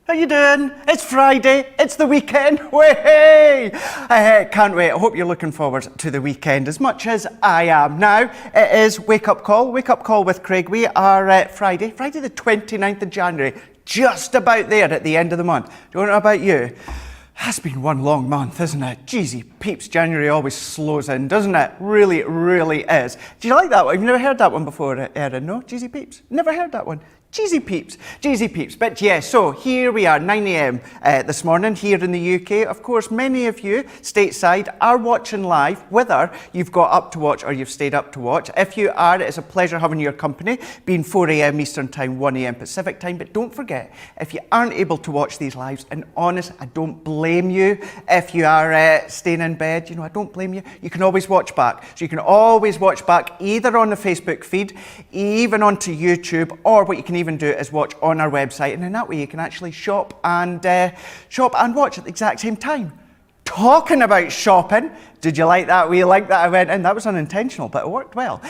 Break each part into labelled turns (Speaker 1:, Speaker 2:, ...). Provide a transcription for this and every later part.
Speaker 1: How you doing? It's Friday, it's the weekend, way! Can't wait, I hope you're looking forward to the weekend as much as I am. Now, it is Wake Up Call with Craig. We are Friday the 29th of January, just about there at the end of the month. Don't know about you. Has been one long month, isn't it? Jeezy peeps, January always slows in, doesn't it? Really, really is. Do you like that one? You've never heard that one before, Erin? No? Jeezy peeps? Never heard that one? Jeezy peeps. But yeah, so here we are, 9 a.m. This morning here in the UK. Of course, many of you stateside are watching live, whether you've got up to watch or you've stayed up to watch. If you are, it's a pleasure having your company, being 4 a.m. Eastern Time, 1 a.m. Pacific Time. But don't forget, if you aren't able to watch these lives, and honest, I don't blame you if you are staying in bed, I don't blame you. You can always watch back. So you can always watch back either on the Facebook feed, even onto YouTube, or what you can even do is watch on our website, and in that way you can actually shop and watch at the exact same time. Talking about shopping, did you like that? We like that I went in. That was unintentional, but it worked well.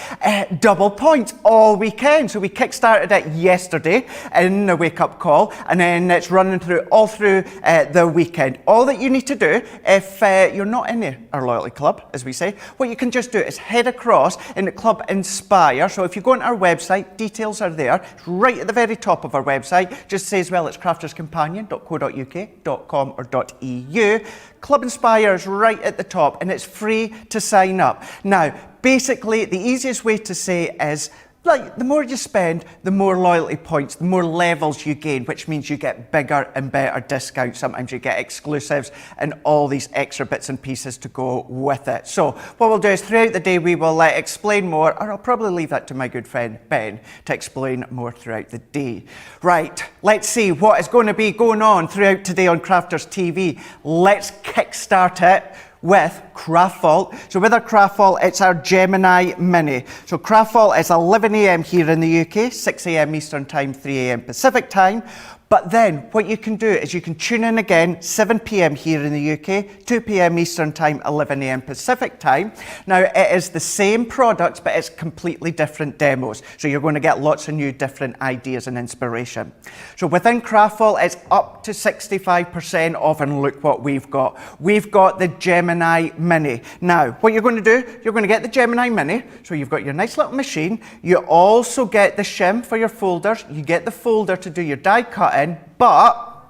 Speaker 1: Double points all weekend. So we kick-started it yesterday in the Wake Up Call, and then it's running all through the weekend. All that you need to do, if you're not in our loyalty club, as we say, what you can just do is head across in the Club Inspire. So if you go on our website, details are there. It's right at the very top of our website. Just says, well, it's crafterscompanion.co.uk.com or .eu. Club Inspire is right at the top, and it's free to sign up. Now, basically, the easiest way to say is, like, the more you spend, the more loyalty points, the more levels you gain, which means you get bigger and better discounts. Sometimes you get exclusives and all these extra bits and pieces to go with it. So what we'll do is throughout the day, we will explain more, or I'll probably leave that to my good friend Ben to explain more throughout the day. Right, let's see what is going to be going on throughout today on Crafters TV. Let's kickstart it with Craftvault. So with our Craftvault, it's our Gemini Mini. So Craftvault is 11 a.m. here in the UK, 6 a.m. Eastern Time, 3 a.m. Pacific Time. But then what you can do is you can tune in again, 7 p.m. here in the UK, 2 p.m. Eastern Time, 11 a.m. Pacific Time. Now, it is the same products, but it's completely different demos. So you're going to get lots of new different ideas and inspiration. So within Craftvault, it's up to 65% off, and look what we've got. We've got the Gemini Mini. Now, what you're going to do, you're going to get the Gemini Mini. So you've got your nice little machine. You also get the shim for your folders. You get the folder to do your die cutting. But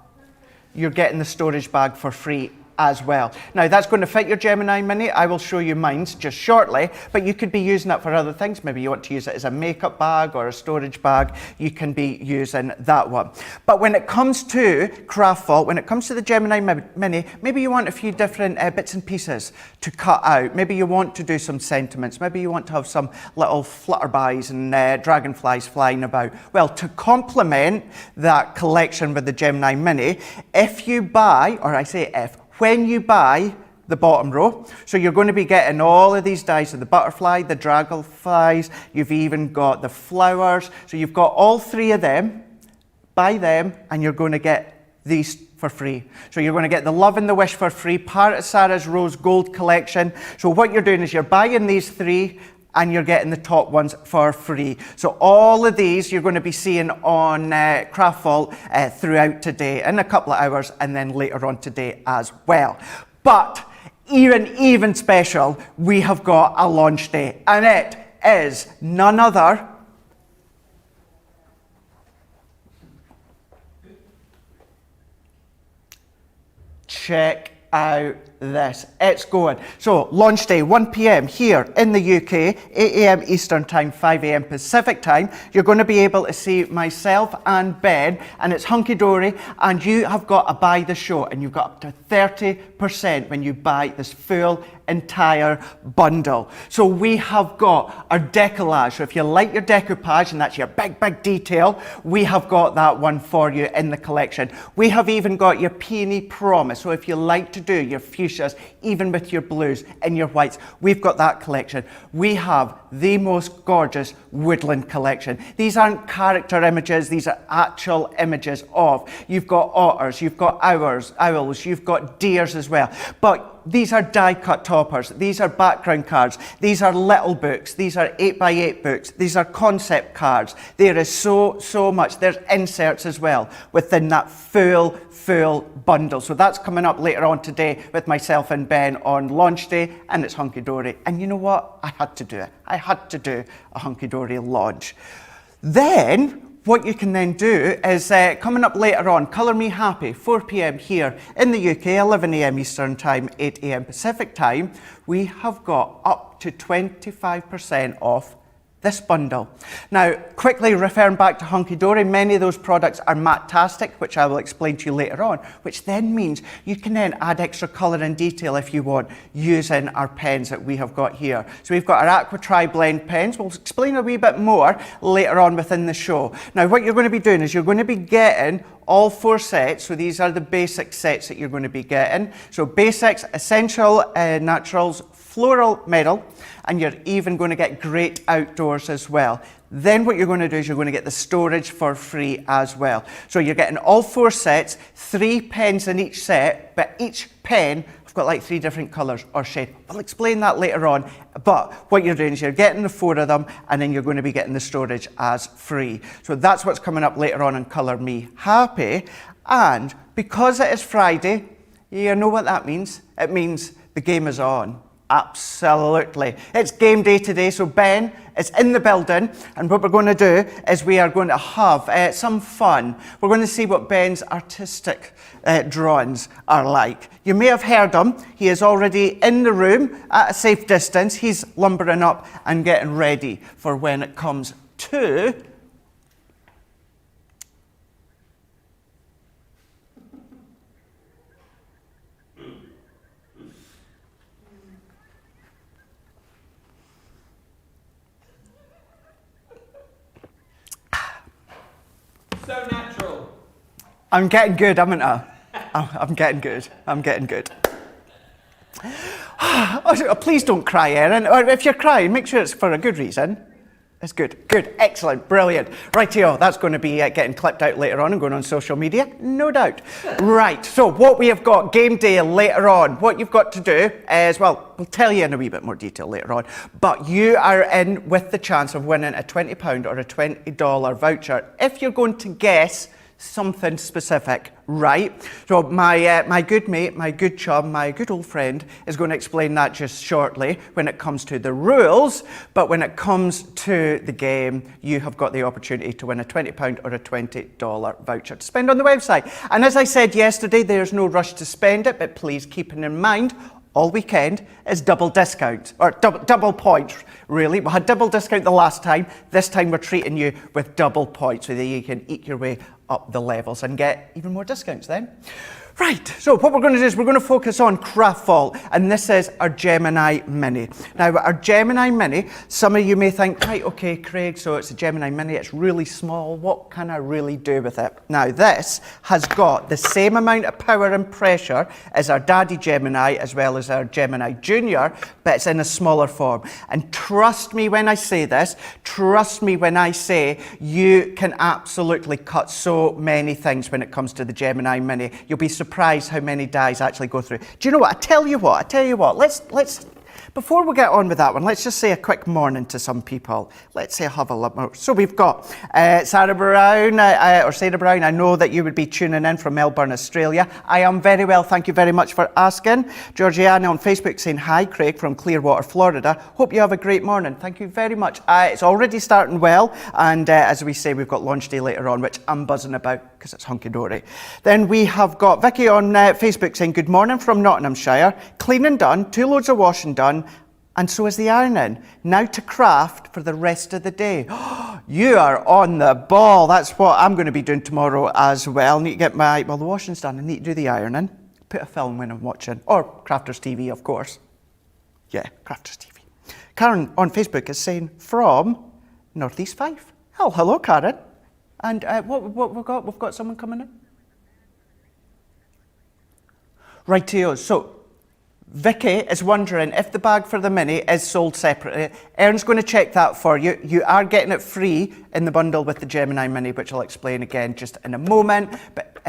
Speaker 1: you're getting the storage bag for free as well. Now, that's going to fit your Gemini Mini. I will show you mine just shortly, but you could be using it for other things. Maybe you want to use it as a makeup bag or a storage bag. You can be using that one. But when it comes to Craftvault, when it comes to the Gemini Mini, maybe you want a few different bits and pieces to cut out. Maybe you want to do some sentiments. Maybe you want to have some little flutterbys and dragonflies flying about. Well, to complement that collection with the Gemini Mini, if you buy, or I say if, when you buy the bottom row, so you're going to be getting all of these dies, so the butterfly, the dragonflies, you've even got the flowers, so you've got all three of them, buy them, and you're going to get these for free. So you're going to get the Love and the Wish for free, part of Sarah's Rose Gold collection. So what you're doing is you're buying these three, and you're getting the top ones for free. So all of these you're going to be seeing on Craftvault throughout today, in a couple of hours, and then later on today as well. But even special, we have got a launch day, and it is none other check out this. It's going. So launch day, 1 p.m. here in the UK, 8 a.m. Eastern Time, 5 a.m. Pacific Time. You're going to be able to see myself and Ben, and it's Hunky Dory, and you have got to buy the show, and you've got up to 30% when you buy this full entire bundle. So we have got our decollage. So if you like your decoupage, and that's your big detail, we have got that one for you in the collection. We have even got your peony promise. So if you like to do your fuchsias, even with your blues and your whites, we've got that collection. We have the most gorgeous woodland collection. These aren't character images, these are actual images of. You've got otters, you've got owls, you've got deers as well. But these are die-cut toppers, these are background cards, these are little books, these are 8x8 books, these are concept cards. There is so much. There's inserts as well within that full bundle. So that's coming up later on today with myself and Ben on launch day, and it's Hunky Dory. And you know what? I had to do it. I had to do a Hunky Dory launch. Then, what you can then do is, coming up later on, Colour Me Happy, 4 p.m. here in the UK, 11 a.m. Eastern Time, 8 a.m. Pacific Time, we have got up to 25% off this bundle. Now, quickly referring back to Hunky Dory, many of those products are matte-tastic, which I will explain to you later on, which then means you can then add extra colour and detail if you want, using our pens that we have got here. So we've got our Aqua Tri-Blend pens. We'll explain a wee bit more later on within the show. Now, what you're going to be doing is you're going to be getting all 4 sets. So these are the basic sets that you're going to be getting. So basics, essential, naturals, floral metal, and you're even going to get great outdoors as well. Then what you're going to do is you're going to get the storage for free as well. So you're getting all 4 sets, 3 pens in each set, but each pen have got like 3 different colours or shade. I'll explain that later on, but what you're doing is you're getting the 4 of them, and then you're going to be getting the storage as free. So that's what's coming up later on in Colour Me Happy. And because it is Friday, you know what that means? It means the game is on. Absolutely. It's game day today, so Ben is in the building, and what we're going to do is we are going to have some fun. We're going to see what Ben's artistic drawings are like. You may have heard him. He is already in the room at a safe distance. He's lumbering up and getting ready for when it comes to
Speaker 2: so natural.
Speaker 1: I'm getting good, haven't I? I'm getting good. I'm getting good. Oh, please don't cry, Erin. Or if you're crying, make sure it's for a good reason. It's good. Good. Excellent. Brilliant. Rightio, that's going to be getting clipped out later on and going on social media, no doubt. Right, so what we have got, game day later on, what you've got to do is, well, we'll tell you in a wee bit more detail later on, but you are in with the chance of winning a £20 or a $20 voucher if you're going to guess something specific, right? So my good mate, my good chum, my good old friend is going to explain that just shortly when it comes to the rules, but when it comes to the game, you have got the opportunity to win a £20 or a $20 voucher to spend on the website. And as I said yesterday, there's no rush to spend it, but please keep in mind, all weekend is double discount, or double points, really. We had double discount the last time. This time we're treating you with double points so that you can eat your way up the levels and get even more discounts then. Right, so what we're going to do is we're going to focus on Craft Vault, and this is our Gemini Mini. Now, our Gemini Mini, some of you may think, right, okay, Craig, so it's a Gemini Mini, it's really small, what can I really do with it? Now, this has got the same amount of power and pressure as our Daddy Gemini, as well as our Gemini Junior, but it's in a smaller form. And trust me when I say this, trust me when I say you can absolutely cut so many things when it comes to the Gemini Mini. You'll be surprised how many dies actually go through. Do you know what? I tell you what. Let's before we get on with that one, let's just say a quick morning to some people. Let's say have a look more. So we've got Sarah Brown, or Sarah Brown. I know that you would be tuning in from Melbourne, Australia. I am very well, thank you very much for asking. Georgiana on Facebook saying, hi, Craig from Clearwater, Florida. Hope you have a great morning. Thank you very much. It's already starting well, and as we say, we've got launch day later on, which I'm buzzing about because it's Hunky Dory. Then we have got Vicky on Facebook saying, good morning from Nottinghamshire. Cleaning done, 2 loads of washing done, and so is the ironing. Now to craft for the rest of the day. You are on the ball. That's what I'm going to be doing tomorrow as well. I need to get the washing's done. I need to do the ironing. Put a film when I'm watching. Or Crafters TV, of course. Yeah, Crafters TV. Karen on Facebook is saying, from Northeast 5. Oh, hello, Karen. And what we've got? We've got someone coming in? Rightio. So, Vicky is wondering if the bag for the Mini is sold separately. Erin's going to check that for you. You are getting it free in the bundle with the Gemini Mini, which I'll explain again just in a moment. But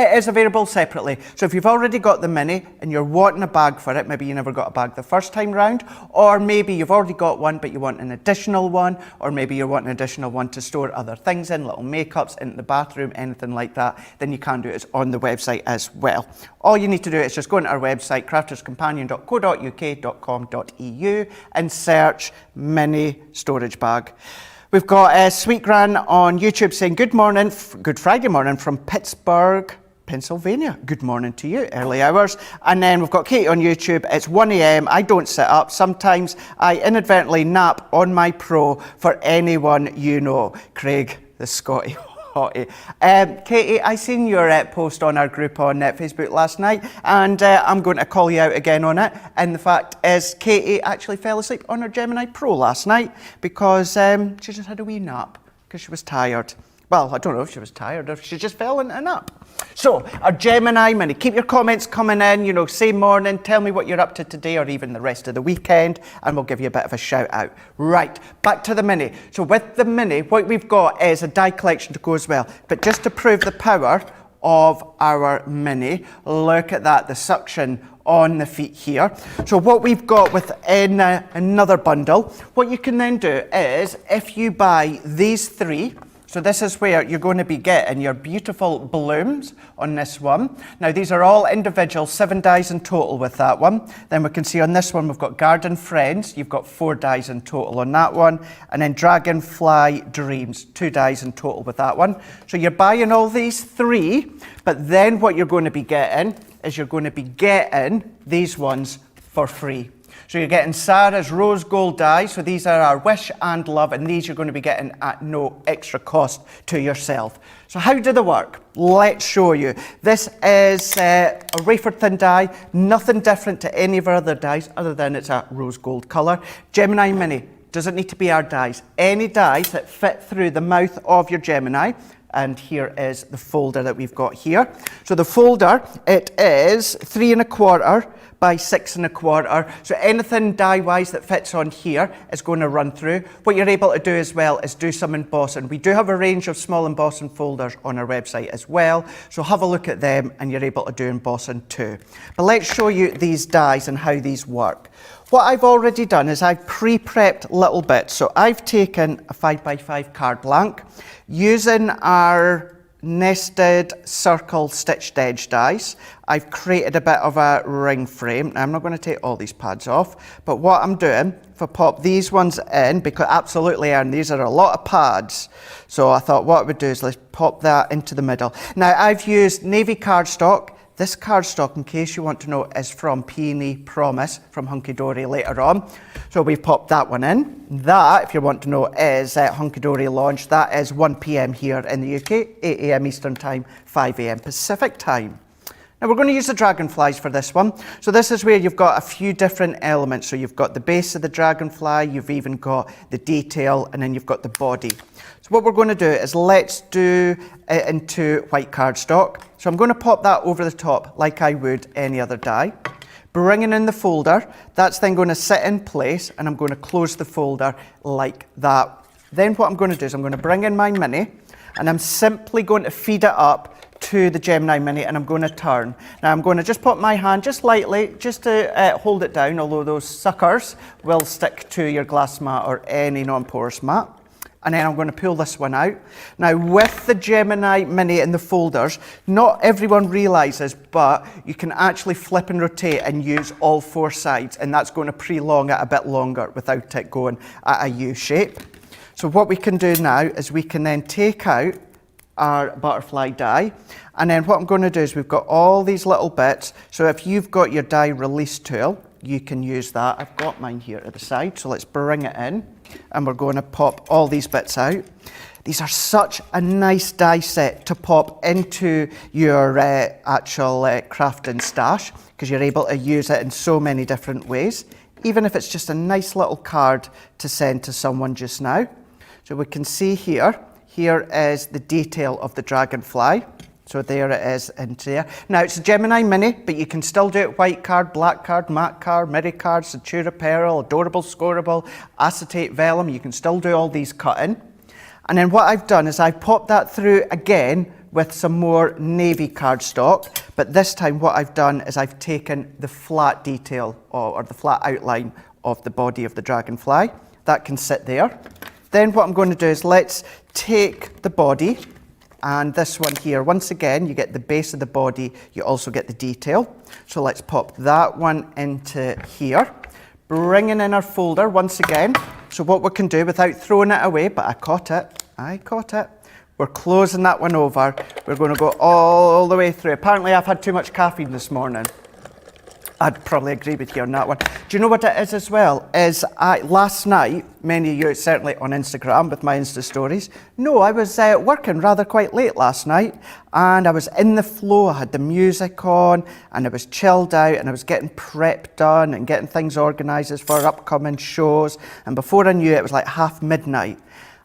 Speaker 1: It is available separately. So if you've already got the mini and you're wanting a bag for it, maybe you never got a bag the first time round, or maybe you've already got one but you want an additional one, or maybe you want an additional one to store other things in, little makeups into the bathroom, anything like that, then you can do it. It's on the website as well. All you need to do is just go into our website, crafterscompanion.co.uk.com.eu, and search mini storage bag. We've got Sweet Gran on YouTube saying, good morning, good Friday morning from Pittsburgh, Pennsylvania. Good morning to you, early hours. And then we've got Katie on YouTube. It's 1 a.m. I don't sit up. Sometimes I inadvertently nap on my Pro for anyone you know. Craig, the Scotty hottie. Katie, I seen your post on our group on Facebook last night, and I'm going to call you out again on it. And the fact is, Katie actually fell asleep on her Gemini Pro last night because she just had a wee nap because she was tired. Well, I don't know if she was tired or if she just fell into a nap. So, our Gemini Mini, keep your comments coming in, you know, say morning, tell me what you're up to today or even the rest of the weekend, and we'll give you a bit of a shout out. Right, back to the Mini. So with the Mini, what we've got is a die collection to go as well. But just to prove the power of our Mini, look at that, the suction on the feet here. So what we've got within another bundle, what you can then do is, if you buy these three, so this is where you're going to be getting your beautiful blooms on this one. Now these are all individual, 7 dies in total with that one. Then we can see on this one we've got Garden Friends, you've got 4 dies in total on that one. And then Dragonfly Dreams, 2 dies in total with that one. So you're buying all these three, but then what you're going to be getting is you're going to be getting these ones for free. So you're getting Sarah's Rose Gold die. So these are our Wish and Love, and these you're going to be getting at no extra cost to yourself. So how do they work? Let's show you. This is a wafer thin die, nothing different to any of our other dies other than it's a rose gold colour. Gemini Mini doesn't need to be our dies. Any dies that fit through the mouth of your Gemini. And here is the folder that we've got here. So the folder, it is 3 1/4 by 6 1/4. So anything die-wise that fits on here is going to run through. What you're able to do as well is do some embossing. We do have a range of small embossing folders on our website as well. So have a look at them and you're able to do embossing too. But let's show you these dies and how these work. What I've already done is I've pre-prepped little bits. So I've taken a 5x5 card blank using our nested circle stitched edge dies. I've created a bit of a ring frame. Now I'm not going to take all these pads off, but what I'm doing, if I pop these ones in, because absolutely, Aaron, these are a lot of pads. So I thought what I would do is let's pop that into the middle. Now I've used navy cardstock. This cardstock, in case you want to know, is from Peony Promise from Hunky Dory later on. So we've popped that one in. That, if you want to know, is Hunky Dory launch. That is 1 p.m. here in the UK, 8 a.m. Eastern Time, 5 a.m. Pacific Time. Now we're going to use the dragonflies for this one. So this is where you've got a few different elements. So you've got the base of the dragonfly, you've even got the detail, and then you've got the body. So what we're going to do is let's do it into white cardstock. So I'm going to pop that over the top like I would any other die. Bringing in the folder, that's then going to sit in place, and I'm going to close the folder like that. Then what I'm going to do is I'm going to bring in my Mini, and I'm simply going to feed it up to the Gemini Mini, and I'm going to turn. Now I'm going to just put my hand just lightly, just to hold it down, although those suckers will stick to your glass mat or any non-porous mat. And then I'm going to pull this one out. Now with the Gemini Mini in the folders, not everyone realises, but you can actually flip and rotate and use all 4 sides, and that's going to prolong it a bit longer without it going at a U shape. So what we can do now is we can then take out our butterfly die, and then what I'm going to do is we've got all these little bits. So if you've got your die release tool, you can use that. I've got mine here at the side, so let's bring it in, and we're going to pop all these bits out. These are such a nice die set to pop into your actual crafting stash, because you're able to use it in so many different ways, even if it's just a nice little card to send to someone just now. So we can see here is the detail of the dragonfly. So there it is into there. Now it's a Gemini Mini, but you can still do it white card, black card, matte card, midi card, Satura Pearl, Adorable Scoreable, Acetate Vellum. You can still do all these cutting. And then what I've done is I've popped that through again with some more navy cardstock, but this time what I've done is I've taken the flat detail or the flat outline of the body of the dragonfly. That can sit there. Then what I'm going to do is let's take the body and this one here. Once again, you get the base of the body, you also get the detail. So let's pop that one into here. Bringing in our folder once again. So what we can do without throwing it away, but I caught it. We're closing that one over. We're going to go all the way through. Apparently I've had too much caffeine this morning. I'd probably agree with you on that one. Do you know what it is as well? Last night, many of you, certainly on Instagram with my Insta stories, no, I was working rather quite late last night and I was in the flow. I had the music on and I was chilled out and I was getting prep done and getting things organised for upcoming shows. And before I knew it, it was like half midnight.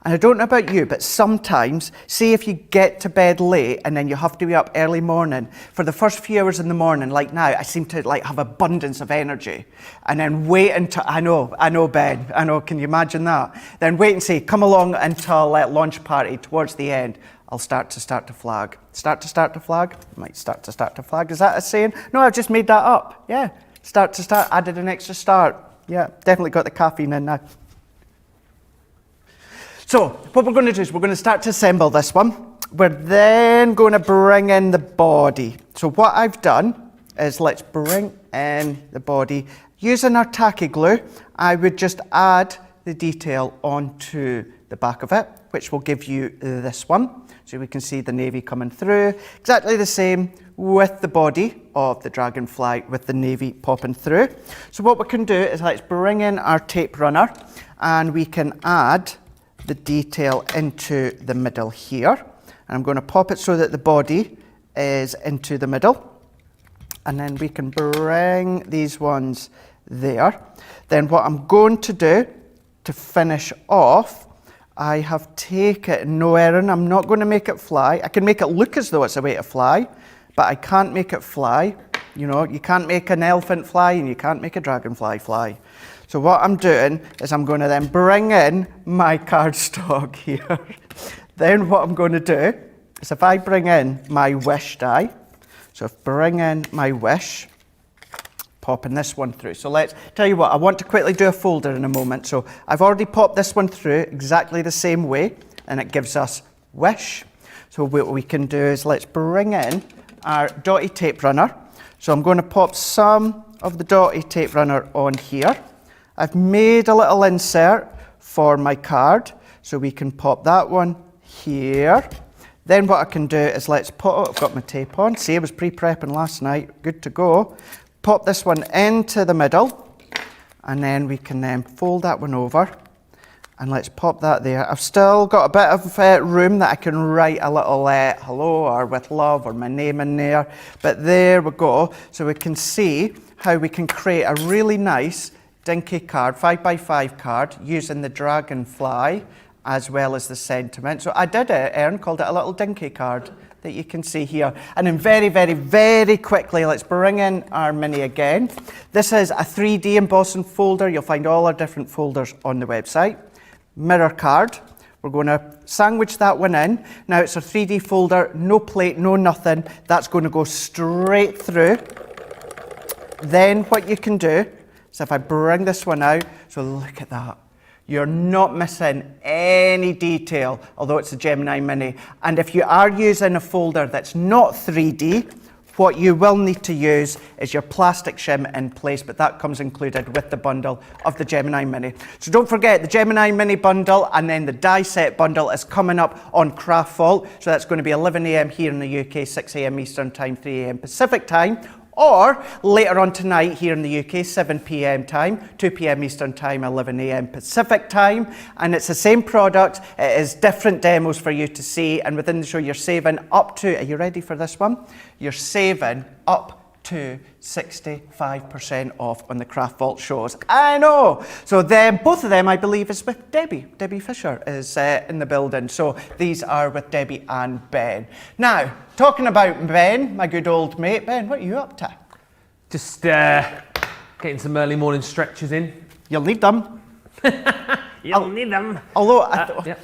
Speaker 1: And I don't know about you, but sometimes, say if you get to bed late and then you have to be up early morning, for the first few hours in the morning, like now, I seem to like have abundance of energy. And then wait until, I know Ben, can you imagine that? Then wait and see, come along until launch party towards the end. I'll start to flag. Start to flag? Might start to flag. Is that a saying? No, I've just made that up. Yeah, start, added an extra start. Yeah, definitely got the caffeine in now. So what we're going to do is we're going to start to assemble this one. We're then going to bring in the body. So what I've done is let's bring in the body. Using our tacky glue, I would just add the detail onto the back of it, which will give you this one. So we can see the navy coming through. Exactly the same with the body of the dragonfly with the navy popping through. So what we can do is let's bring in our tape runner and we can add the detail into the middle here. And I'm going to pop it so that the body is into the middle. And then we can bring these ones there. Then what I'm going to do to finish off, I have taken, no Erin, I'm not going to make it fly. I can make it look as though it's a way to fly, but I can't make it fly. You know, you can't make an elephant fly and you can't make a dragonfly fly. So what I'm doing is I'm going to then bring in my cardstock here. Then what I'm going to do is if I bring in my wish die, so if bring in my wish, popping this one through. So let's tell you what, I want to quickly do a folder in a moment. So I've already popped this one through exactly the same way and it gives us wish. So what we can do is let's bring in our dotty tape runner. So I'm going to pop some of the dotty tape runner on here. I've made a little insert for my card, so we can pop that one here. Then what I can do is let's put, I've got my tape on. See, I was pre-prepping last night, good to go. Pop this one into the middle, and then we can then fold that one over, and let's pop that there. I've still got a bit of room that I can write a little hello or with love or my name in there, but there we go. So we can see how we can create a really nice dinky card, 5x5 card, using the dragonfly as well as the sentiment. So I did it, Erin, called it a little dinky card that you can see here. And then very quickly, let's bring in our mini again. This is a 3D embossing folder. You'll find all our different folders on the website. Mirror card. We're going to sandwich that one in. Now it's a 3D folder, no plate, no nothing. That's going to go straight through. Then what you can do, so if I bring this one out, so look at that. You're not missing any detail, although it's a Gemini Mini. And if you are using a folder that's not 3D, what you will need to use is your plastic shim in place, but that comes included with the bundle of the Gemini Mini. So don't forget, the Gemini Mini bundle and then the die set bundle is coming up on Craft Vault. So that's going to be 11 a.m. here in the UK, 6 a.m. Eastern Time, 3 a.m. Pacific Time. Or later on tonight here in the UK, 7 p.m. time, 2 p.m. Eastern Time, 11 a.m. Pacific Time. And it's the same product. It is different demos for you to see. And within the show, you're saving up to, are you ready for this one? You're saving up to 65% off on the Craft Vault shows. I know. So then both of them, I believe, is with Debbie. Debbie Fisher is in the building. So these are with Debbie and Ben. Now, talking about Ben, my good old mate. Ben, what are you up to?
Speaker 2: Just getting some early morning stretches in.
Speaker 1: You'll need them.
Speaker 2: You'll need them.
Speaker 1: Although,
Speaker 2: yeah.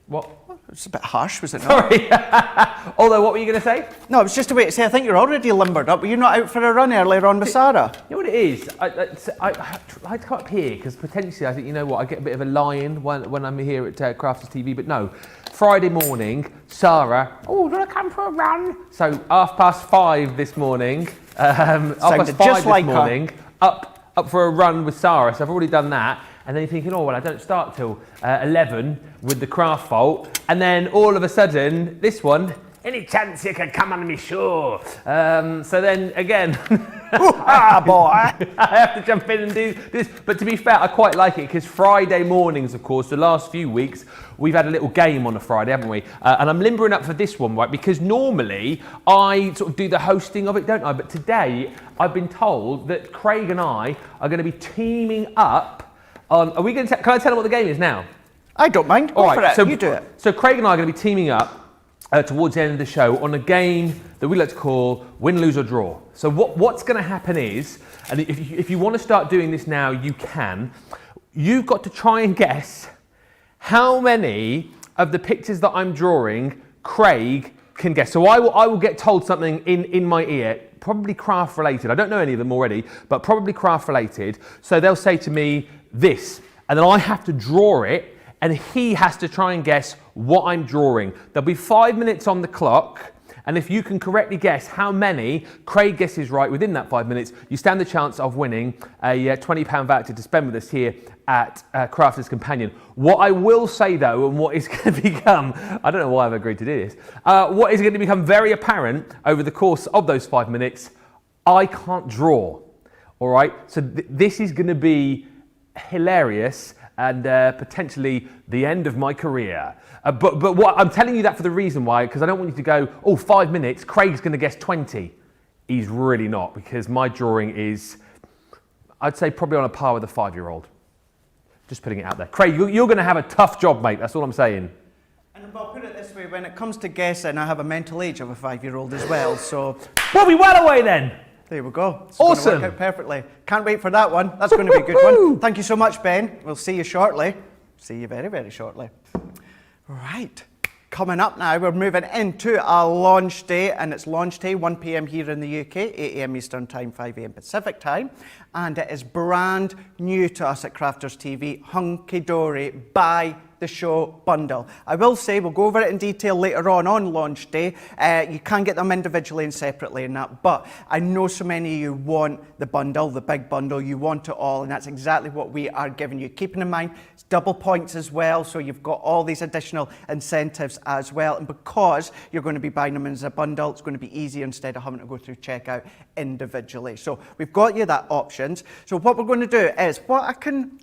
Speaker 2: What?
Speaker 1: It's a bit harsh, was it not?
Speaker 2: Sorry. Although, what were you going to say?
Speaker 1: No, it was just a way to say, I think you're already limbered up. Were you not out for a run earlier on with Sarah?
Speaker 2: You know what it is? I like to come up here because potentially I think, you know what, I get a bit of a lie-in when I'm here at Crafters TV, but no. Friday morning, Sarah, do you want to come for a run? So 5:30 this morning, up for a run with Sarah, so I've already done that. And then you're thinking, oh, well, I don't start till 11 with the craft vault. And then all of a sudden, this one, any chance you can come on me show? So then again,
Speaker 1: boy.
Speaker 2: I have to jump in and do this. But to be fair, I quite like it because Friday mornings, of course, the last few weeks, we've had a little game on a Friday, haven't we? And I'm limbering up for this one, right? Because normally I sort of do the hosting of it, don't I? But today I've been told that Craig and I are going to be teaming up. Can I tell them what the game is now?
Speaker 1: I don't mind. Go for it. So, you do it.
Speaker 2: So Craig and I are going to be teaming up towards the end of the show on a game that we like to call win, lose or draw. So what's going to happen is, and if you want to start doing this now, you can. You've got to try and guess how many of the pictures that I'm drawing Craig can guess. So I will get told something in my ear, probably craft related. I don't know any of them already, but probably craft related. So they'll say to me this, and then I have to draw it, and he has to try and guess what I'm drawing. There'll be 5 minutes on the clock, and if you can correctly guess how many Craig guesses right within that 5 minutes, you stand the chance of winning a £20 voucher to spend with us here at Crafters Companion. What I will say though, and what is going to become, I don't know why I've agreed to do this, what is going to become very apparent over the course of those 5 minutes, I can't draw. All right, so this is going to be hilarious and potentially the end of my career. But what I'm telling you that for the reason why, because I don't want you to go, 5 minutes, Craig's going to guess 20. He's really not, because my drawing is, I'd say probably on a par with a 5-year-old. Just putting it out there. Craig, you're going to have a tough job, mate. That's all I'm saying.
Speaker 1: And I'll put it this way, when it comes to guessing, I have a mental age of a 5-year-old as well, so...
Speaker 2: We'll be well away then.
Speaker 1: There we go. It's
Speaker 2: awesome.
Speaker 1: going to work out perfectly. Can't wait for that one. That's going to be a good one. Thank you so much, Ben. We'll see you shortly. See you very, very shortly. Right. Coming up now, we're moving into our launch day, and it's launch day, 1 p.m. here in the UK, 8 a.m. Eastern Time, 5 a.m. Pacific Time. And it is brand new to us at Crafters TV, Hunky Dory by the show bundle. I will say, we'll go over it in detail later on launch day. You can get them individually and separately in that, but I know so many of you want the bundle, the big bundle, you want it all, and that's exactly what we are giving you. Keeping in mind, it's double points as well, so you've got all these additional incentives as well, and because you're going to be buying them as a bundle, it's going to be easier instead of having to go through checkout individually. So we've got you that options. So what we're going to do is,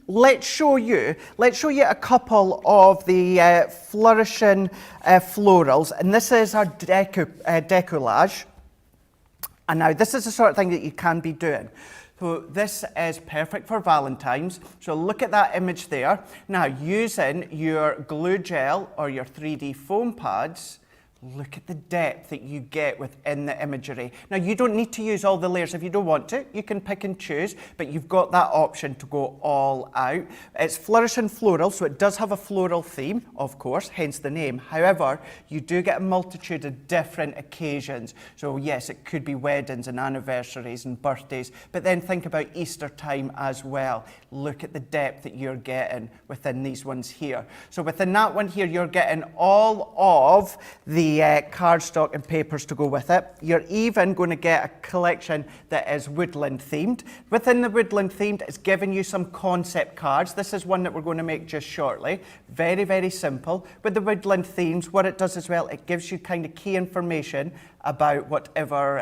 Speaker 1: let's show you a couple of the flourishing florals, and this is our decollage. And now this is the sort of thing that you can be doing. So this is perfect for Valentine's. So look at that image there. Now using your glue gel or your 3D foam pads, look at the depth that you get within the imagery. Now, you don't need to use all the layers if you don't want to. You can pick and choose, but you've got that option to go all out. It's flourishing floral, so it does have a floral theme, of course, hence the name. However, you do get a multitude of different occasions. So yes, it could be weddings and anniversaries and birthdays, but then think about Easter time as well. Look at the depth that you're getting within these ones here. So within that one here, you're getting all of the cardstock and papers to go with it. You're even going to get a collection that is Woodland themed. Within the Woodland themed, it's giving you some concept cards. This is one that we're going to make just shortly. Very, very simple. With the Woodland themes, what it does as well, it gives you kind of key information about whatever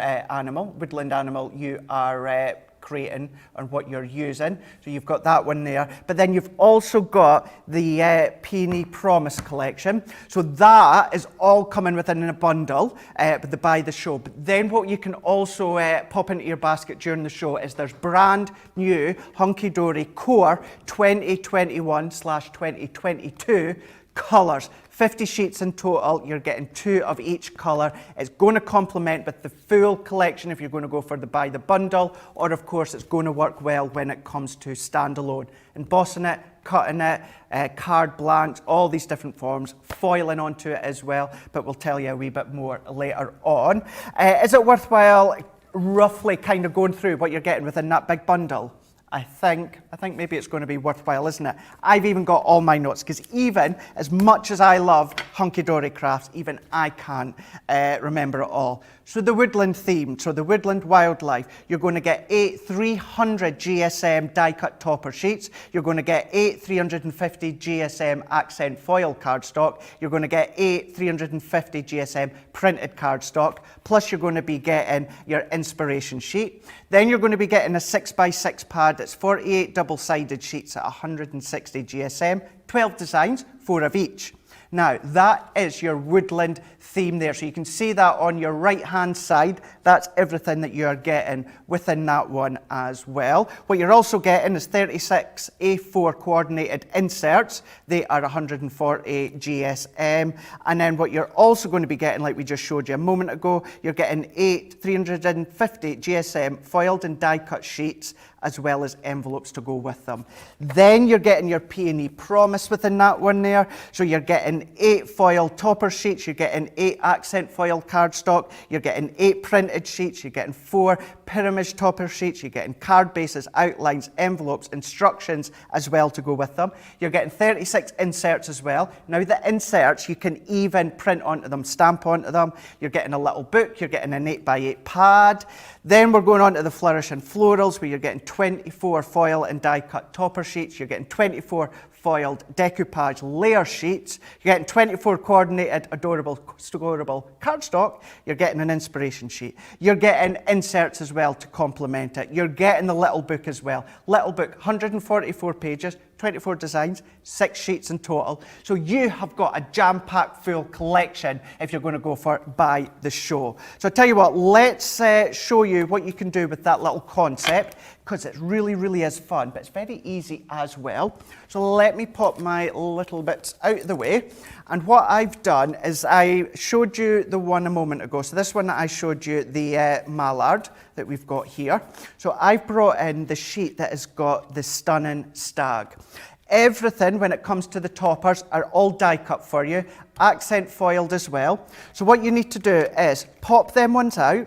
Speaker 1: woodland animal you are creating and what you're using. So you've got that one there. But then you've also got the Peony Promise collection. So that is all coming within a bundle by the show. But then what you can also pop into your basket during the show is there's brand new Hunky Dory Core 2021/2022 colours. 50 sheets in total. You're getting 2 of each colour. It's going to complement with the full collection if you're going to go for the buy the bundle, or of course it's going to work well when it comes to standalone. Embossing it, cutting it, card blanks, all these different forms, foiling onto it as well, but we'll tell you a wee bit more later on. Is it worthwhile roughly kind of going through what you're getting within that big bundle? I think maybe it's going to be worthwhile, isn't it? I've even got all my notes, because even as much as I love Hunky Dory crafts, even I can't remember it all. So the woodland theme, so the woodland wildlife, you're going to get 8 300 GSM die-cut topper sheets. You're going to get 8 350 GSM accent foil cardstock. You're going to get 8 350 GSM printed cardstock. Plus you're going to be getting your inspiration sheet. Then you're going to be getting a 6x6 pad that's 48 double-sided sheets at 160 GSM, 12 designs, 4 of each. Now, that is your woodland theme there. So you can see that on your right-hand side. That's everything that you're getting within that one as well. What you're also getting is 36 A4 coordinated inserts. They are 140 GSM. And then what you're also going to be getting, like we just showed you a moment ago, you're getting 8 350 GSM foiled and die-cut sheets, as well as envelopes to go with them. Then you're getting your P&E promise within that one there. So you're getting 8 foil topper sheets, you're getting 8 accent foil cardstock, you're getting 8 printed sheets, you're getting 4 pyramid topper sheets, you're getting card bases, outlines, envelopes, instructions as well to go with them. You're getting 36 inserts as well. Now the inserts, you can even print onto them, stamp onto them. You're getting a little book, you're getting an 8x8 pad. Then we're going on to the flourish and florals, where you're getting 24 foil and die-cut topper sheets. You're getting 24 foiled decoupage layer sheets. You're getting 24 coordinated adorable storable cardstock. You're getting an inspiration sheet. You're getting inserts as well to complement it. You're getting the little book as well. Little book, 144 pages, 24 designs, 6 sheets in total. So you have got a jam-packed full collection if you're going to go for buy the show. So I tell you what, let's show you what you can do with that little concept, because it really is fun, but it's very easy as well. So let me pop my little bits out of the way. And what I've done is I showed you the one a moment ago. So this one that I showed you, the mallard that we've got here. So I've brought in the sheet that has got the stunning stag. Everything, when it comes to the toppers, are all die cut for you, accent foiled as well. So what you need to do is pop them ones out.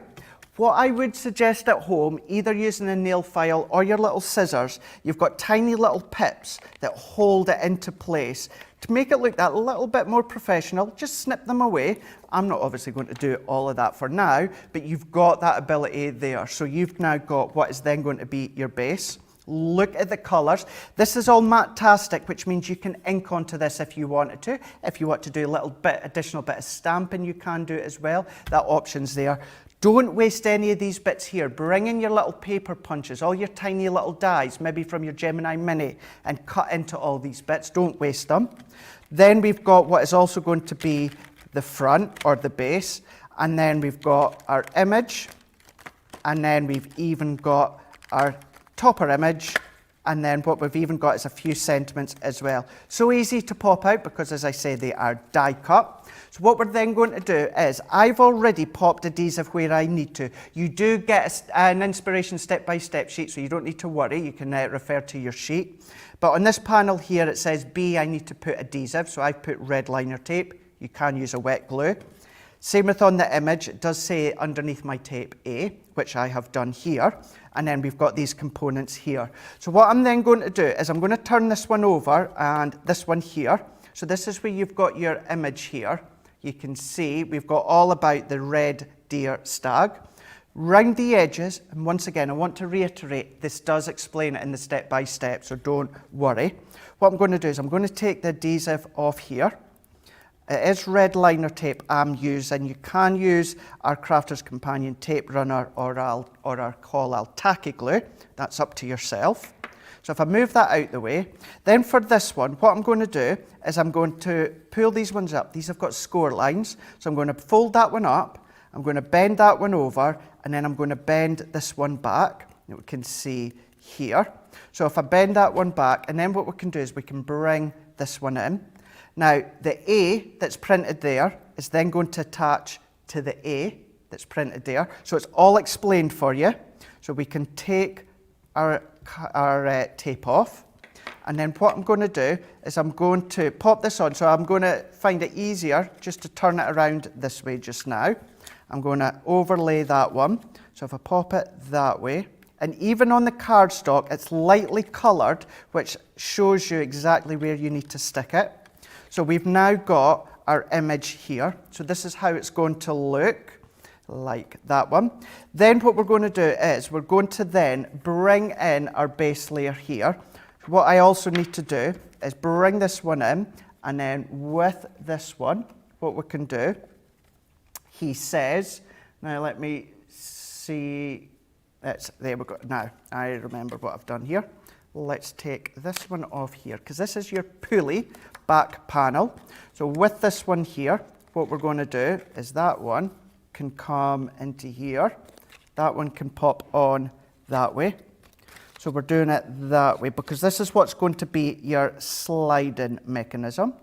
Speaker 1: What I would suggest at home, either using a nail file or your little scissors, you've got tiny little pips that hold it into place. To make it look that little bit more professional, just snip them away. I'm not obviously going to do all of that for now, but you've got that ability there. So you've now got what is then going to be your base. Look at the colours. This is all matte-tastic, which means you can ink onto this if you wanted to. If you want to do a little bit, additional bit of stamping, you can do it as well. That option's there. Don't waste any of these bits here. Bring in your little paper punches, all your tiny little dies, maybe from your Gemini Mini, and cut into all these bits. Don't waste them. Then we've got what is also going to be the front or the base. And then we've got our image. And then we've even got our topper image. And then what we've even got is a few sentiments as well. So easy to pop out because, as I say, they are die cut. So what we're then going to do is, I've already popped adhesive where I need to. You do get an inspiration step-by-step sheet, so you don't need to worry. You can refer to your sheet. But on this panel here, it says B, I need to put adhesive. So I've put red liner tape. You can use a wet glue. Same with on the image, it does say underneath my tape A, which I have done here. And then we've got these components here. So what I'm then going to do is I'm going to turn this one over and this one here. So this is where you've got your image here. You can see we've got all about the red deer stag. Round the edges, and once again, I want to reiterate, this does explain it in the step-by-step, so don't worry. What I'm going to do is I'm going to take the adhesive off here. It is red liner tape I'm using. You can use our Crafter's Companion tape runner or our Call-Al tacky glue. That's up to yourself. So if I move that out the way, then for this one, what I'm going to do is I'm going to pull these ones up. These have got score lines. So I'm going to fold that one up. I'm going to bend that one over, and then I'm going to bend this one back. You can see here. So if I bend that one back, and then what we can do is we can bring this one in. Now, the A that's printed there is then going to attach to the A that's printed there. So it's all explained for you. So we can take our tape off. And then what I'm going to do is I'm going to pop this on. So I'm going to find it easier just to turn it around this way just now. I'm going to overlay that one. So if I pop it that way, and even on the cardstock, it's lightly coloured, which shows you exactly where you need to stick it. So we've now got our image here. So this is how it's going to look, like that one. Then what we're going to do is we're going to then bring in our base layer here. What I also need to do is bring this one in, and then with this one, what we can do, he says, now let me see, there we go. Now, I remember what I've done here. Let's take this one off here, because this is your pulley back panel. So with this one here, what we're going to do is that one can come into here. That one can pop on that way. So we're doing it that way, because this is what's going to be your sliding mechanism.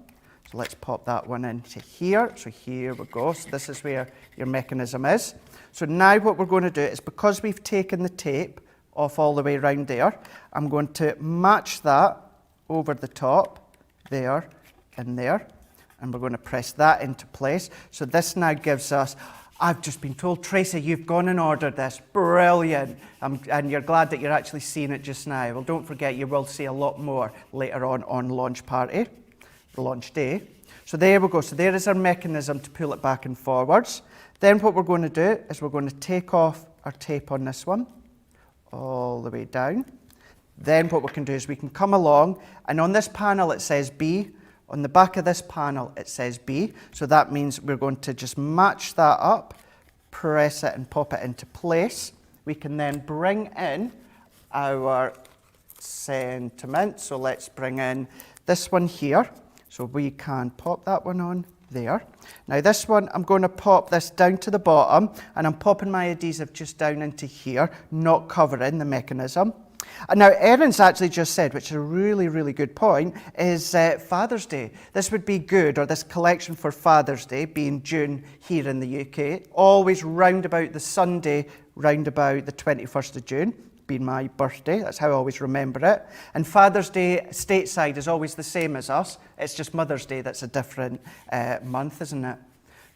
Speaker 1: So let's pop that one into here. So here we go. So this is where your mechanism is. So now what we're going to do is, because we've taken the tape off all the way around there, I'm going to match that over the top, there and there. And we're going to press that into place. So this now gives us, I've just been told, Tracy, you've gone and ordered this. Brilliant. And you're glad that you're actually seeing it just now. Well, don't forget, you will see a lot more later on launch party, the launch day. So there we go. So there is our mechanism to pull it back and forwards. Then what we're going to do is we're going to take off our tape on this one, all the way down. Then what we can do is we can come along, and on this panel it says B. On the back of this panel it says B. So that means we're going to just match that up, press it and pop it into place. We can then bring in our sentiment. So let's bring in this one here. So we can pop that one on there. Now this one, I'm going to pop this down to the bottom, and I'm popping my adhesive just down into here, not covering the mechanism. And now Erin's actually just said, which is a really, really good point, is Father's Day. This would be good, or this collection for Father's Day, being June here in the UK, always round about the Sunday, round about the 21st of June, being my birthday. That's how I always remember it. And Father's Day stateside is always the same as us. It's just Mother's Day that's a different month, isn't it?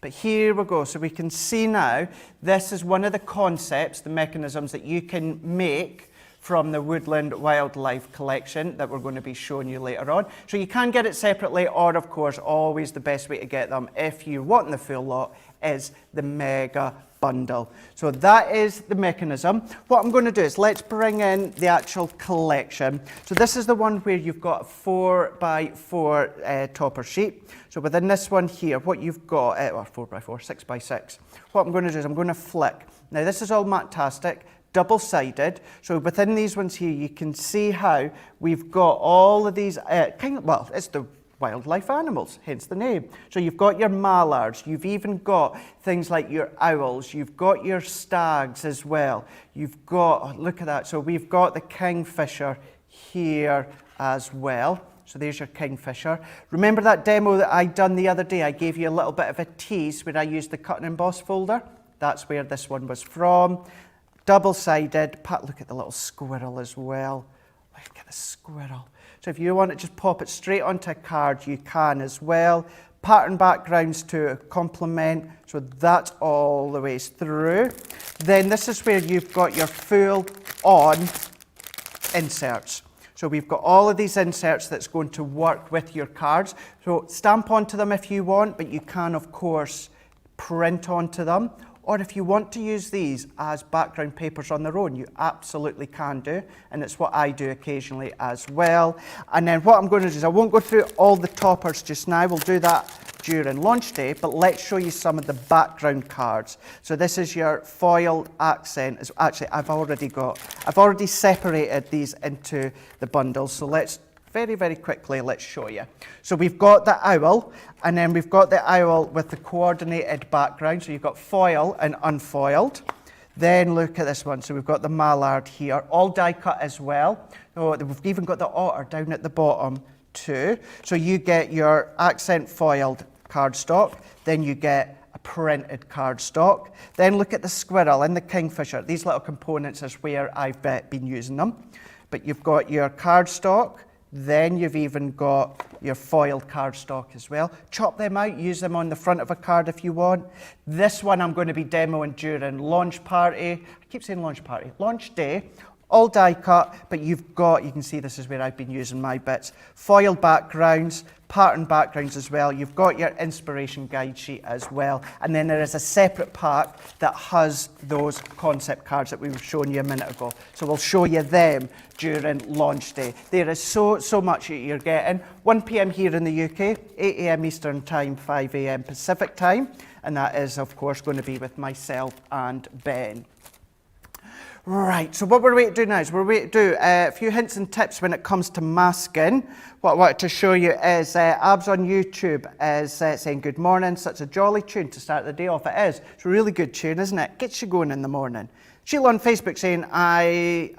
Speaker 1: But here we go. So we can see now, this is one of the concepts, the mechanisms that you can make from the Woodland Wildlife Collection that we're going to be showing you later on. So you can get it separately, or of course, always the best way to get them if you want the full lot is the mega bundle. So that is the mechanism. What I'm going to do is let's bring in the actual collection. So this is the one where you've got a 4x4 topper sheet. So within this one here, what you've got, 4x4, 6x6. What I'm going to do is I'm going to flick. Now this is all Matastic, double-sided. So within these ones here, you can see how we've got all of these, well, it's the wildlife animals, hence the name. So you've got your mallards, you've even got things like your owls, you've got your stags as well. You've got, oh, look at that, so we've got the kingfisher here as well. So there's your kingfisher. Remember that demo that I done the other day? I gave you a little bit of a tease where I used the cut and emboss folder. That's where this one was from. Double-sided. Look at the little squirrel as well. Look at the squirrel. So if you want to just pop it straight onto a card, you can as well. Pattern backgrounds to complement, so that's all the way through. Then this is where you've got your full-on inserts. So we've got all of these inserts that's going to work with your cards. So stamp onto them if you want, but you can, of course, print onto them. Or if you want to use these as background papers on their own, you absolutely can do. And it's what I do occasionally as well. And then what I'm going to do is I won't go through all the toppers just now. We'll do that during launch day, but let's show you some of the background cards. So this is your foil accent. Actually, I've already separated these into the bundles. So let's very, very quickly, let's show you. So we've got the owl, and then we've got the owl with the coordinated background. So you've got foil and unfoiled. Then look at this one. So we've got the mallard here, all die cut as well. Oh, we've even got the otter down at the bottom two. So you get your accent foiled cardstock, then you get a printed cardstock. Then look at the squirrel and the kingfisher. These little components is where I've been using them. But you've got your cardstock, then you've even got your foiled cardstock as well. Chop them out, use them on the front of a card if you want. This one I'm going to be demoing during launch party. I keep saying launch party, launch day. All die cut, but you've got, you can see this is where I've been using my bits, foiled backgrounds, pattern backgrounds as well. You've got your inspiration guide sheet as well. And then there is a separate pack that has those concept cards that we were showing you a minute ago. So we'll show you them during launch day. There is so much that you're getting. 1 p.m. here in the UK, 8 a.m. Eastern time, 5 a.m. Pacific time. And that is, of course, going to be with myself and Ben. Right, so what we're going to do now is we're going to do a few hints and tips when it comes to masking. What I wanted to show you is Abs on YouTube is saying, good morning, such a jolly tune to start the day off. It is. It's a really good tune, isn't it? Gets you going in the morning. Sheila on Facebook saying, I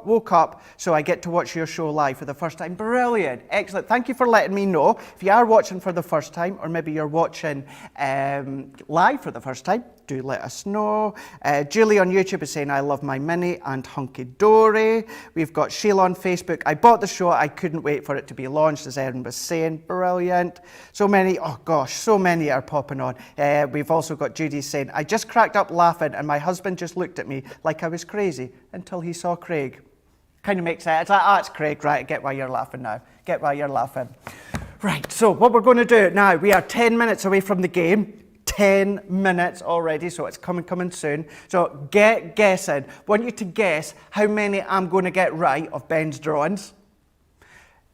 Speaker 1: woke up, so I get to watch your show live for the first time. Brilliant, excellent. Thank you for letting me know. If you are watching for the first time, or maybe you're watching live for the first time, do let us know. Julie on YouTube is saying, I love my mini and Hunky Dory. We've got Sheila on Facebook. I bought the show. I couldn't wait for it to be launched, as Erin was saying. Brilliant. So many, oh gosh, so many are popping on. We've also got Judy saying, I just cracked up laughing and my husband just looked at me like I was crazy until he saw Craig. Kind of makes sense. It's like, oh, it's Craig, right? I get why you're laughing now. Get why you're laughing. Right, so what we're going to do now, we are 10 minutes away from the game. 10 minutes already, so it's coming soon. So get guessing. Want you to guess how many I'm going to get right of Ben's drawings.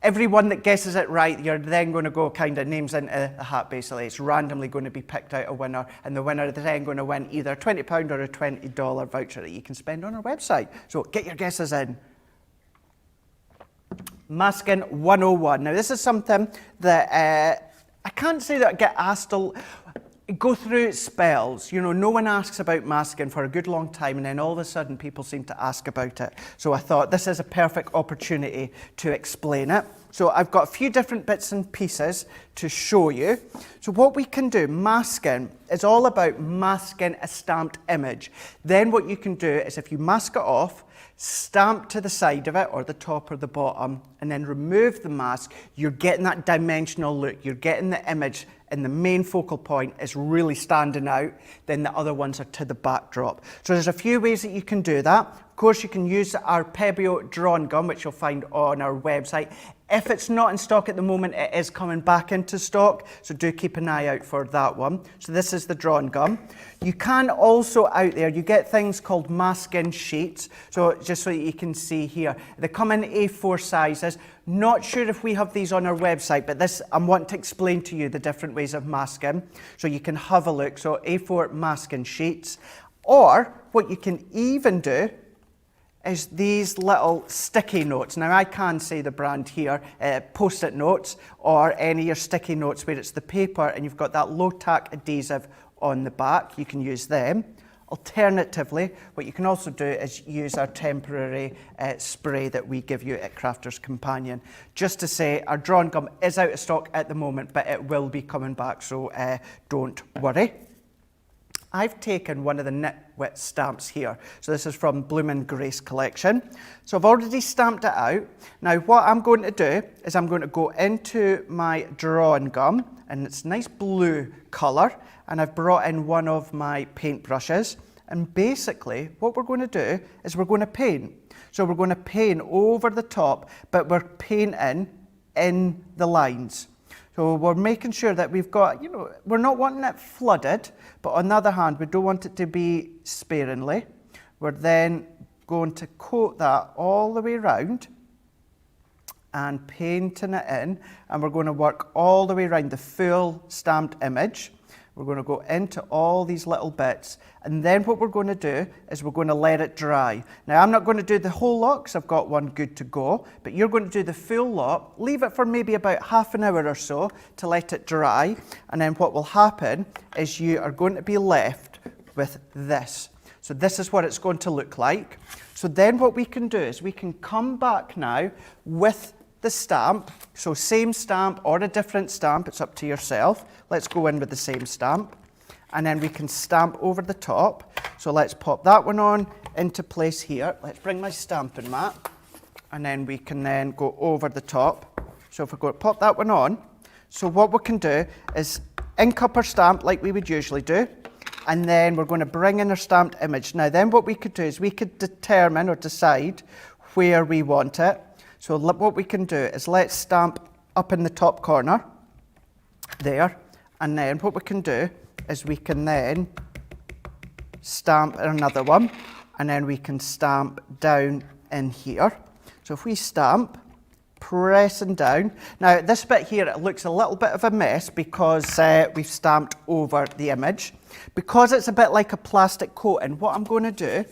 Speaker 1: Everyone that guesses it right, you're then going to go kind of names into the hat, basically. It's randomly going to be picked out a winner, and the winner is then going to win either a £20 or a $20 voucher that you can spend on our website. So get your guesses in. Masking 101. Now, this is something that I can't say that I get asked go through spells. You know, no one asks about masking for a good long time, and then all of a sudden people seem to ask about it. So I thought this is a perfect opportunity to explain it. So I've got a few different bits and pieces to show you. So what we can do, masking, is all about masking a stamped image. Then what you can do is if you mask it off, stamp to the side of it, or the top or the bottom, and then remove the mask, you're getting that dimensional look. You're getting the image, and the main focal point is really standing out, then the other ones are to the backdrop. So there's a few ways that you can do that. Of course, you can use our Pebeo drawing gum, which you'll find on our website. If it's not in stock at the moment, it is coming back into stock, so do keep an eye out for that one. So this is the drawing gum. You can also, out there, you get things called masking sheets. So just so you can see here, they come in A4 sizes. Not sure if we have these on our website, but this, I'm wanting to explain to you the different ways of masking, so you can have a look. So A4 masking sheets, or what you can even do is these little sticky notes. Now I can say the brand here, Post-it notes, or any of your sticky notes where it's the paper and you've got that low tack adhesive on the back. You can use them. Alternatively, what you can also do is use our temporary spray that we give you at Crafter's Companion. Just to say, our drawing gum is out of stock at the moment, but it will be coming back, so don't worry. I've taken one of the Nitwit stamps here. So this is from Bloomin' Grace collection. So I've already stamped it out. Now what I'm going to do is I'm going to go into my drawing gum, and it's nice blue colour, and I've brought in one of my paint brushes. And basically what we're going to do is we're going to paint. So we're going to paint over the top, but we're painting in the lines. So we're making sure that we've got, you know, we're not wanting it flooded, but on the other hand, we don't want it to be sparingly. We're then going to coat that all the way around and painting it in, and we're going to work all the way around the full stamped image. We're going to go into all these little bits, and then what we're going to do is we're going to let it dry. Now I'm not going to do the whole lot because I've got one good to go, but you're going to do the full lot, leave it for maybe about half an hour or so to let it dry, and then what will happen is you are going to be left with this. So this is what it's going to look like. So then what we can do is we can come back now with the stamp. So same stamp or a different stamp, it's up to yourself. Let's go in with the same stamp. And then we can stamp over the top. So let's pop that one on into place here. Let's bring my stamping mat. And then we can then go over the top. So if we go pop that one on. So what we can do is ink up our stamp like we would usually do. And then we're going to bring in our stamped image. Now then what we could do is we could determine or decide where we want it. So what we can do is let's stamp up in the top corner, there. And then what we can do is we can then stamp another one, and then we can stamp down in here. So if we stamp, pressing down. Now this bit here, it looks a little bit of a mess because we've stamped over the image. Because it's a bit like a plastic coating, what I'm going to do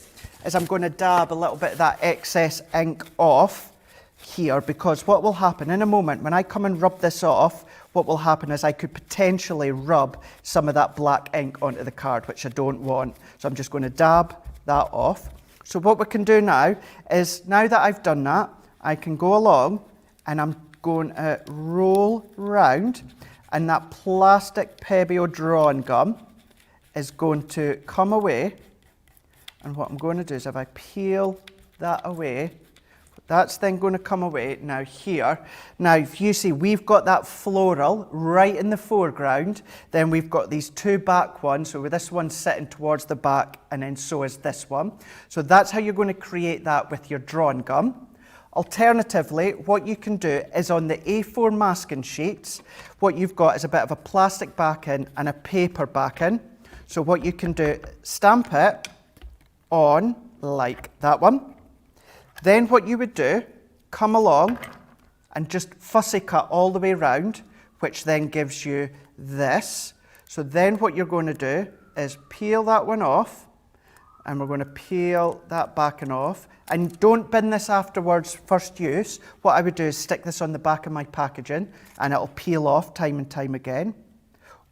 Speaker 1: is I'm going to dab a little bit of that excess ink off here, because what will happen in a moment when I come and rub this off, what will happen is I could potentially rub some of that black ink onto the card, which I don't want. So I'm just going to dab that off. So what we can do now is, now that I've done that, I can go along and I'm going to roll round, and that plastic Pebeo drawing gum is going to come away. And what I'm going to do is if I peel that away, that's then going to come away now here. Now, if you see, we've got that floral right in the foreground. Then we've got these two back ones. So this one's sitting towards the back, and then so is this one. So that's how you're going to create that with your drawing gum. Alternatively, what you can do is on the A4 masking sheets, what you've got is a bit of a plastic backing and a paper backing. So what you can do, stamp it on like that one. Then what you would do, come along and just fussy cut all the way around, which then gives you this. So then what you're going to do is peel that one off, and we're going to peel that backing off. And don't bin this afterwards, first use. What I would do is stick this on the back of my packaging, and it'll peel off time and time again.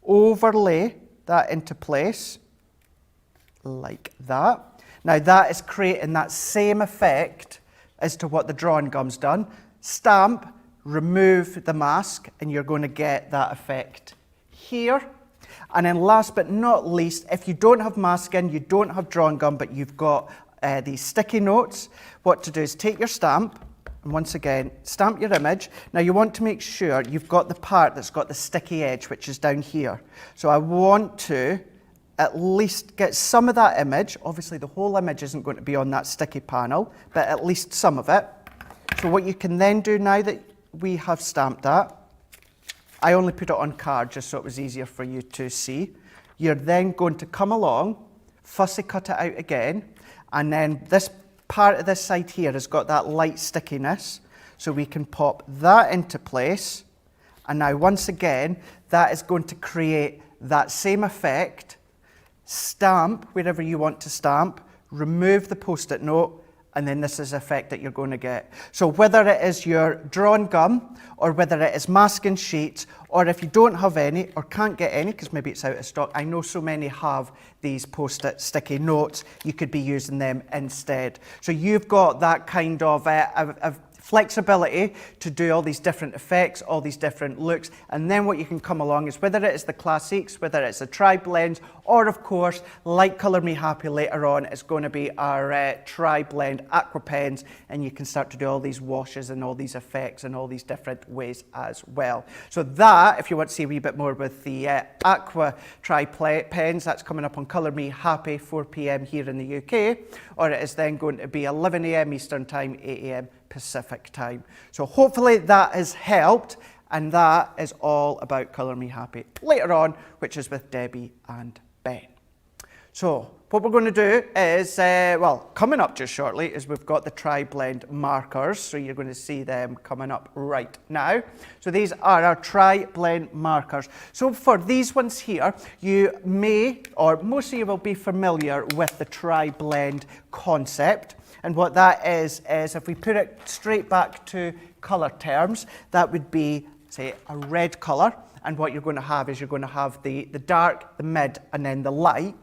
Speaker 1: Overlay that into place like that. Now that is creating that same effect as to what the drawing gum's done. Stamp, remove the mask, and you're going to get that effect here. And then last but not least, if you don't have masking, you don't have drawing gum, but you've got these sticky notes, what to do is take your stamp, and once again, stamp your image. Now you want to make sure you've got the part that's got the sticky edge, which is down here. So I want to at least get some of that image. Obviously the whole image isn't going to be on that sticky panel, but at least some of it. So what you can then do, now that we have stamped that, I only put it on card just so it was easier for you to see. You're then going to come along, fussy cut it out again, and then this part of this side here has got that light stickiness, so we can pop that into place. And now once again, that is going to create that same effect. Stamp wherever you want to stamp, remove the post-it note, and then this is the effect that you're going to get. So whether it is your drawn gum, or whether it is masking sheets, or if you don't have any or can't get any because maybe it's out of stock, I know so many have these post-it sticky notes, you could be using them instead. So you've got that kind of flexibility to do all these different effects, all these different looks, and then what you can come along is whether it is the classics, whether it's a tri-blend, or of course, like Colour Me Happy later on, it's going to be our tri-blend Aqua pens, and you can start to do all these washes and all these effects and all these different ways as well. So that, if you want to see a wee bit more with the Aqua tri-pens, that's coming up on Colour Me Happy, 4 p.m. here in the UK, or it is then going to be 11 a.m. Eastern Time, 8 a.m. Pacific Time. So hopefully that has helped, and that is all about Colour Me Happy later on, which is with Debbie and Ben. So what we're going to do is, well, coming up just shortly is we've got the tri-blend markers, so you're going to see them coming up right now. So these are our tri-blend markers. So for these ones here, you may, or most of you will be familiar with the tri-blend concept. And what that is if we put it straight back to colour terms, that would be, say, a red colour. And what you're going to have is you're going to have the dark, the mid, and then the light.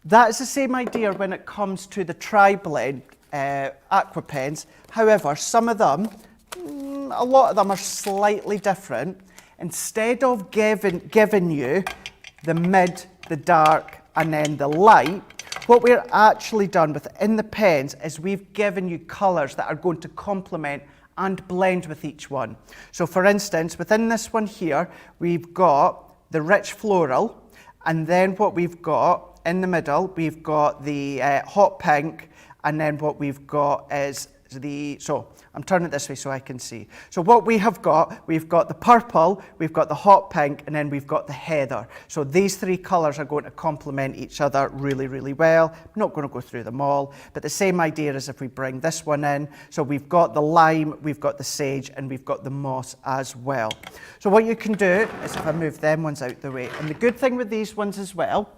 Speaker 1: That is the same idea when it comes to the tri-blend Aqua pens. However, some of them a lot of them are slightly different. Instead of giving you the mid, the dark, and then the light, what we're actually done within the pens is we've given you colours that are going to complement and blend with each one. So for instance, within this one here, we've got the rich floral, and then what we've got in the middle, we've got the hot pink, and then what we've got is so I'm turning it this way so I can see. So what we have got, we've got the purple, we've got the hot pink, and then we've got the heather. So these three colours are going to complement each other really, really well. I'm not going to go through them all, but the same idea as if we bring this one in. So we've got the lime, we've got the sage, and we've got the moss as well. So what you can do is if I move them ones out the way, and the good thing with these ones as well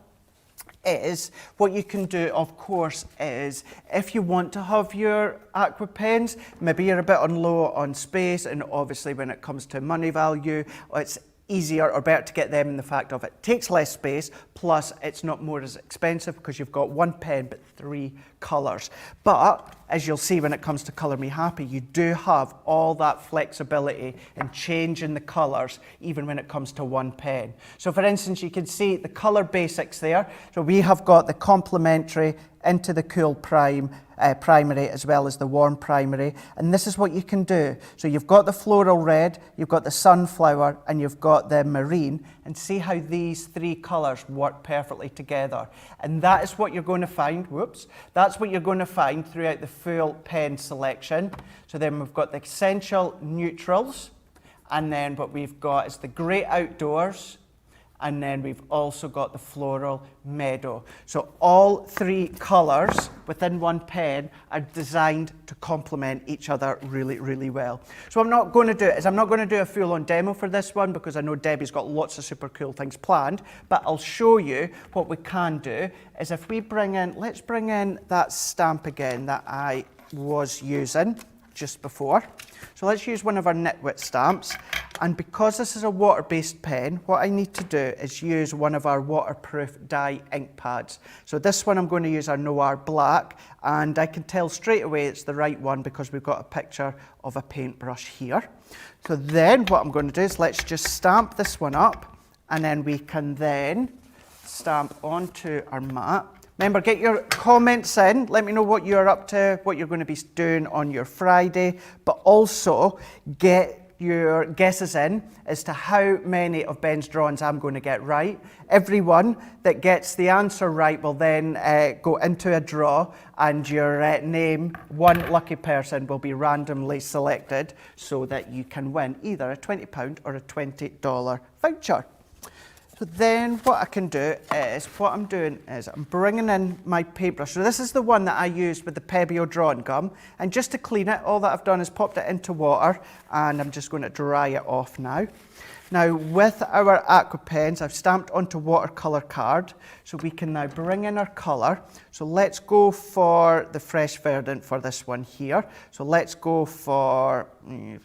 Speaker 1: is what you can do, of course, is if you want to have your Aqua pens, maybe you're a bit on low on space, and obviously when it comes to money value, it's easier or better to get them in the fact of it takes less space, plus it's not more as expensive because you've got one pen but three colours. But as you'll see when it comes to Colour Me Happy, you do have all that flexibility in changing the colours even when it comes to one pen. So for instance, you can see the colour basics there. So we have got the complementary into the cool primary as well as the warm primary, and this is what you can do. So you've got the floral red, you've got the sunflower, and you've got the marine, and see how these three colours work perfectly together. And that is what you're going to find, that's what you're going to find throughout the full pen selection. So then we've got the essential neutrals, and then what we've got is the great outdoors, and then we've also got the floral meadow. So all three colours within one pen are designed to complement each other really, really well. So what I'm not going to do is I'm not going to do a full-on demo for this one because I know Debbie's got lots of super cool things planned, but I'll show you what we can do is if we bring in, let's bring in that stamp again that I was using just before. So let's use one of our Nitwit stamps. And because this is a water-based pen, what I need to do is use one of our waterproof dye ink pads. So this one I'm going to use our Noir Black, and I can tell straight away it's the right one because we've got a picture of a paintbrush here. So then what I'm going to do is let's just stamp this one up, and then we can then stamp onto our mat. Remember, get your comments in. Let me know what you're up to, what you're going to be doing on your Friday, but also get your guesses in as to how many of Ben's drawings I'm going to get right. Everyone that gets the answer right will then go into a draw, and your name, one lucky person, will be randomly selected so that you can win either a £20 or a $20 voucher. So then what I can do is, what I'm doing is I'm bringing in my paintbrush. So this is the one that I used with the Pebeo drawing gum. And just to clean it, all that I've done is popped it into water, and I'm just going to dry it off now. Now with our Aqua pens, I've stamped onto watercolour card, so we can now bring in our colour. So let's go for the Fresh Verdant for this one here. So let's go for,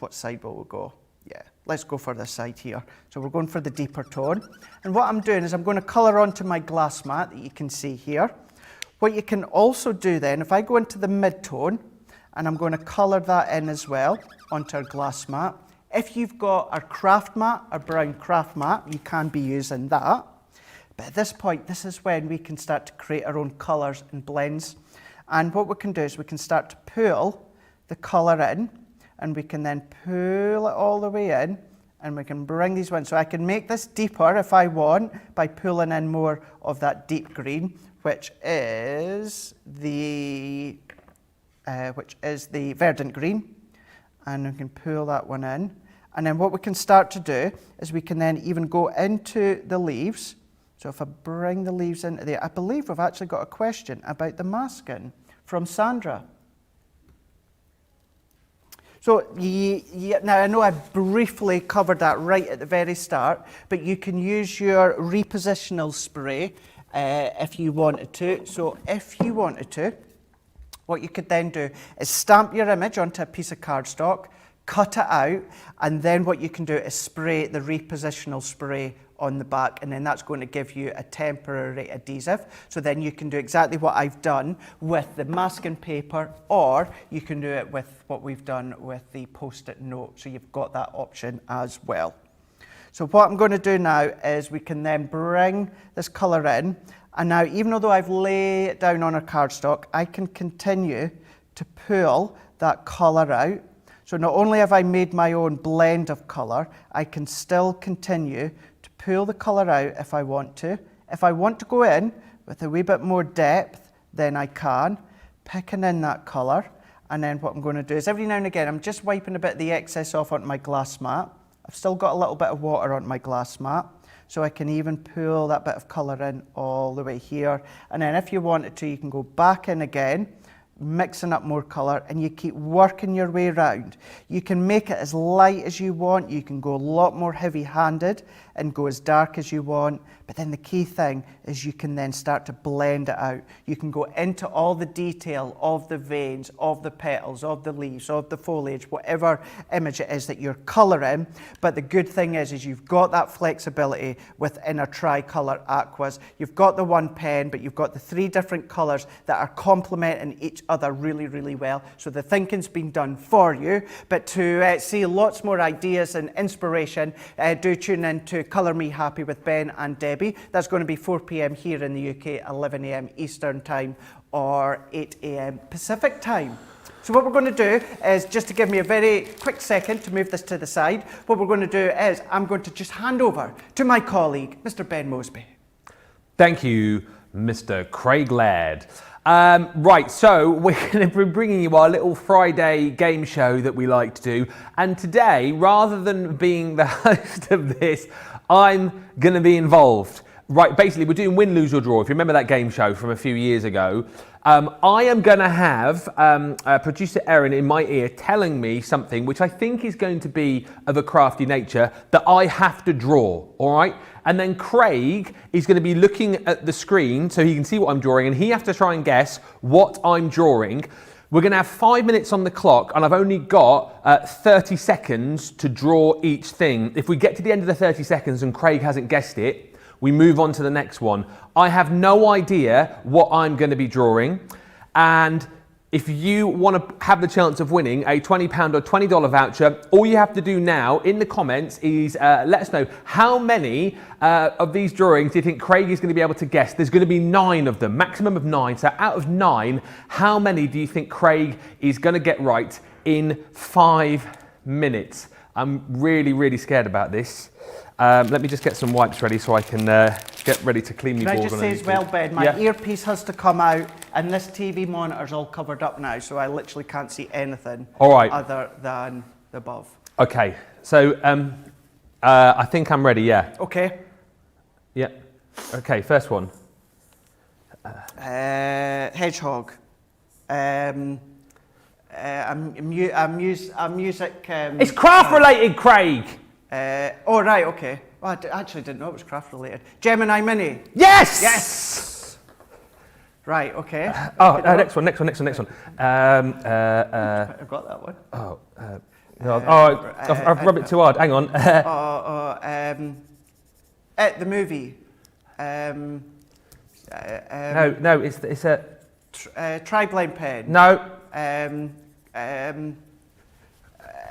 Speaker 1: what side will we go? Yeah. Let's go for this side here. So we're going for the deeper tone. And what I'm doing is I'm going to colour onto my glass mat that you can see here. What you can also do then, if I go into the mid-tone, and I'm going to colour that in as well onto our glass mat. If you've got our craft mat, our brown craft mat, you can be using that. But at this point, this is when we can start to create our own colours and blends. And what we can do is we can start to pull the colour in, and we can then pull it all the way in, and we can bring these ones. So I can make this deeper if I want by pulling in more of that deep green, which is the verdant green, and we can pull that one in. And then what we can start to do is we can then even go into the leaves. So if I bring the leaves into there, I believe we've actually got a question about the masking from Sandra. So now I know I briefly covered that right at the very start, but you can use your repositional spray if you wanted to. So if you wanted to, what you could then do is stamp your image onto a piece of cardstock, cut it out, and then what you can do is spray the repositional spray on the back, and then that's going to give you a temporary adhesive. So then you can do exactly what I've done with the masking paper, or you can do it with what we've done with the post-it note. So you've got that option as well. So what I'm going to do now is we can then bring this colour in, and now even though I've laid it down on a cardstock, I can continue to pull that colour out. So not only have I made my own blend of colour, I can still continue to pull the colour out if I want to. If I want to go in with a wee bit more depth, then I can, picking in that colour. And then what I'm going to do is every now and again, I'm just wiping a bit of the excess off onto my glass mat. I've still got a little bit of water on my glass mat, so I can even pull that bit of colour in all the way here. And then if you wanted to, you can go back in again, mixing up more colour, and you keep working your way around. You can make it as light as you want, you can go a lot more heavy-handed and go as dark as you want, but then the key thing is you can then start to blend it out. You can go into all the detail of the veins, of the petals, of the leaves, of the foliage, whatever image it is that you're colouring. But the good thing is you've got that flexibility within a tricolour aquas. You've got the one pen, but you've got the 3 different colours that are complementing each other really, really well. So the thinking's been done for you. But to see lots more ideas and inspiration, do tune in to Colour Me Happy with Ben and Debbie. That's going to be 4 p.m. here in the UK, 11 a.m. Eastern Time, or 8 a.m. Pacific Time. So what we're going to do is, just to give me a very quick second to move this to the side, what we're going to do is I'm going to just hand over to my colleague, Mr. Ben Mosby.
Speaker 2: Thank you, Mr. Craig Laird. Right, so we're going to be bringing you our little Friday game show that we like to do. And today, rather than being the host of this, I'm going to be involved. Right, basically, we're doing Win, Lose or Draw. If you remember that game show from a few years ago, I am going to have producer Erin in my ear telling me something which I think is going to be of a crafty nature that I have to draw, all right? And then Craig is going to be looking at the screen so he can see what I'm drawing, and he has to try and guess what I'm drawing. We're going to have 5 minutes on the clock, and I've only got 30 seconds to draw each thing. If we get to the end of the 30 seconds and Craig hasn't guessed it, we move on to the next one. I have no idea what I'm going to be drawing, and if you want to have the chance of winning a £20 or $20 voucher, all you have to do now in the comments is let us know how many of these drawings do you think Craig is going to be able to guess. There's going to be 9 of them, maximum of 9. So out of 9, how many do you think Craig is going to get right in 5 minutes? I'm really, really scared about this. Let me just get some wipes ready so I can get ready to clean me board.
Speaker 1: Can I just say as well, Ben, my earpiece has to come out, and this TV monitor's all covered up now, so I literally can't see anything other than the above.
Speaker 2: Okay, so I think I'm ready, yeah.
Speaker 1: Okay.
Speaker 2: Yeah. Okay, first one.
Speaker 1: Hedgehog. Music.
Speaker 2: It's craft related, Craig!
Speaker 1: Oh, right, okay. Well, I actually didn't know it was craft related. Gemini Mini.
Speaker 2: Yes!
Speaker 1: Yes! Right, okay.
Speaker 2: Next one.
Speaker 1: I've got that one.
Speaker 2: I've rubbed it too hard. Hang on.
Speaker 1: The movie.
Speaker 2: No, it's a...
Speaker 1: Tri-blend pen.
Speaker 2: No.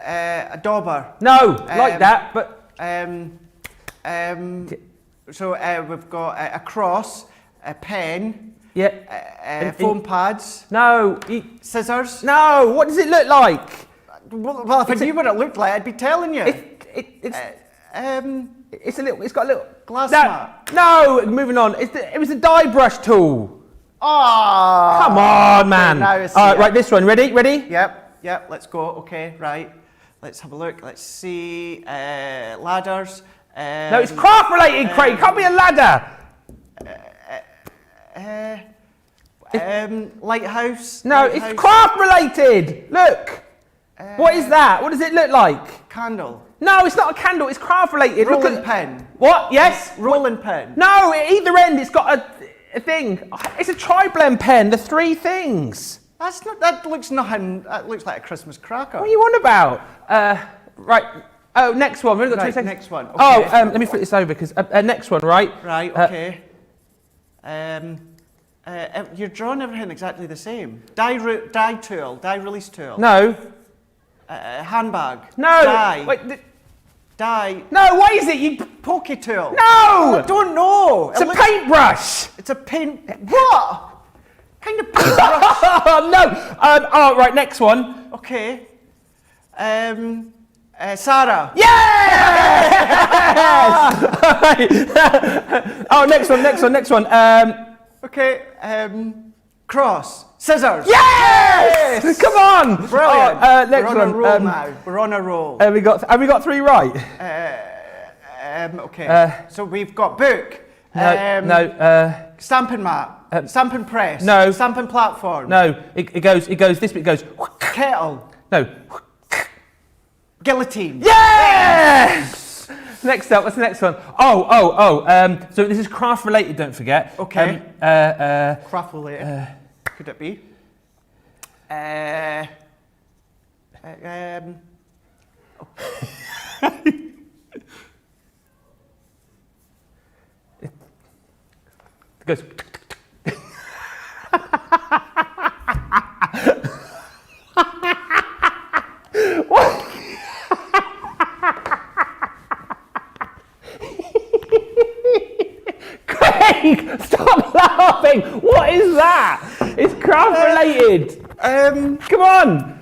Speaker 1: A dauber.
Speaker 2: No, like that, but...
Speaker 1: So we've got a cross, a pen, foam pads.
Speaker 2: No.
Speaker 1: Scissors.
Speaker 2: No, what does it look like?
Speaker 1: Well, if I knew what it looked like, I'd be telling you.
Speaker 2: It's got a little...
Speaker 1: Glass mat.
Speaker 2: No, moving on. It was a dye brush tool.
Speaker 1: Oh!
Speaker 2: Come on, man. All right, right, this one. Ready?
Speaker 1: Yep, let's go. Okay, right. Let's have a look. Let's see. Ladders.
Speaker 2: No, it's craft related, Craig. Can't be a ladder.
Speaker 1: Lighthouse.
Speaker 2: No, it's craft related. Look. What is that? What does it look like?
Speaker 1: Candle.
Speaker 2: No, it's not a candle. It's craft related.
Speaker 1: Rolling pen.
Speaker 2: What? Yes.
Speaker 1: Rolling pen.
Speaker 2: No, at either end it's got a thing. It's a tri-blend pen. The 3 things.
Speaker 1: That's not. That looks nothing. That looks like a Christmas cracker.
Speaker 2: What are you on about? Right. Oh, next one. We've only got 2
Speaker 1: Right,
Speaker 2: seconds.
Speaker 1: next one. Okay.
Speaker 2: Oh, let me flip this over because next one, right?
Speaker 1: Right, okay. You're drawing everything exactly the same. Die release tool.
Speaker 2: No.
Speaker 1: Handbag.
Speaker 2: No.
Speaker 1: Die.
Speaker 2: Wait,
Speaker 1: Die.
Speaker 2: no, what is it? You.
Speaker 1: Poke tool.
Speaker 2: No!
Speaker 1: I don't know.
Speaker 2: It's a paintbrush!
Speaker 1: It's a paint. What? Kind of paintbrush.
Speaker 2: Oh, no! Oh, right, next one.
Speaker 1: Okay. Sarah.
Speaker 2: Yes! Oh, next one.
Speaker 1: Okay. Cross. Scissors.
Speaker 2: Yes! Come on!
Speaker 1: Brilliant.
Speaker 2: Oh, next
Speaker 1: We're on a
Speaker 2: one.
Speaker 1: roll now. We're on a roll.
Speaker 2: Have we got 3 right?
Speaker 1: Okay. So we've got book. Stamping mat. Stamping press.
Speaker 2: No.
Speaker 1: Stamping platform.
Speaker 2: No. It goes. This bit goes.
Speaker 1: Kettle.
Speaker 2: No.
Speaker 1: Guillotine.
Speaker 2: Yes! Next up, what's the next one? So this is craft related, don't forget.
Speaker 1: Okay. Craft related. Could it be?
Speaker 2: It goes. Craig, stop laughing! What is that? It's craft related. Come on.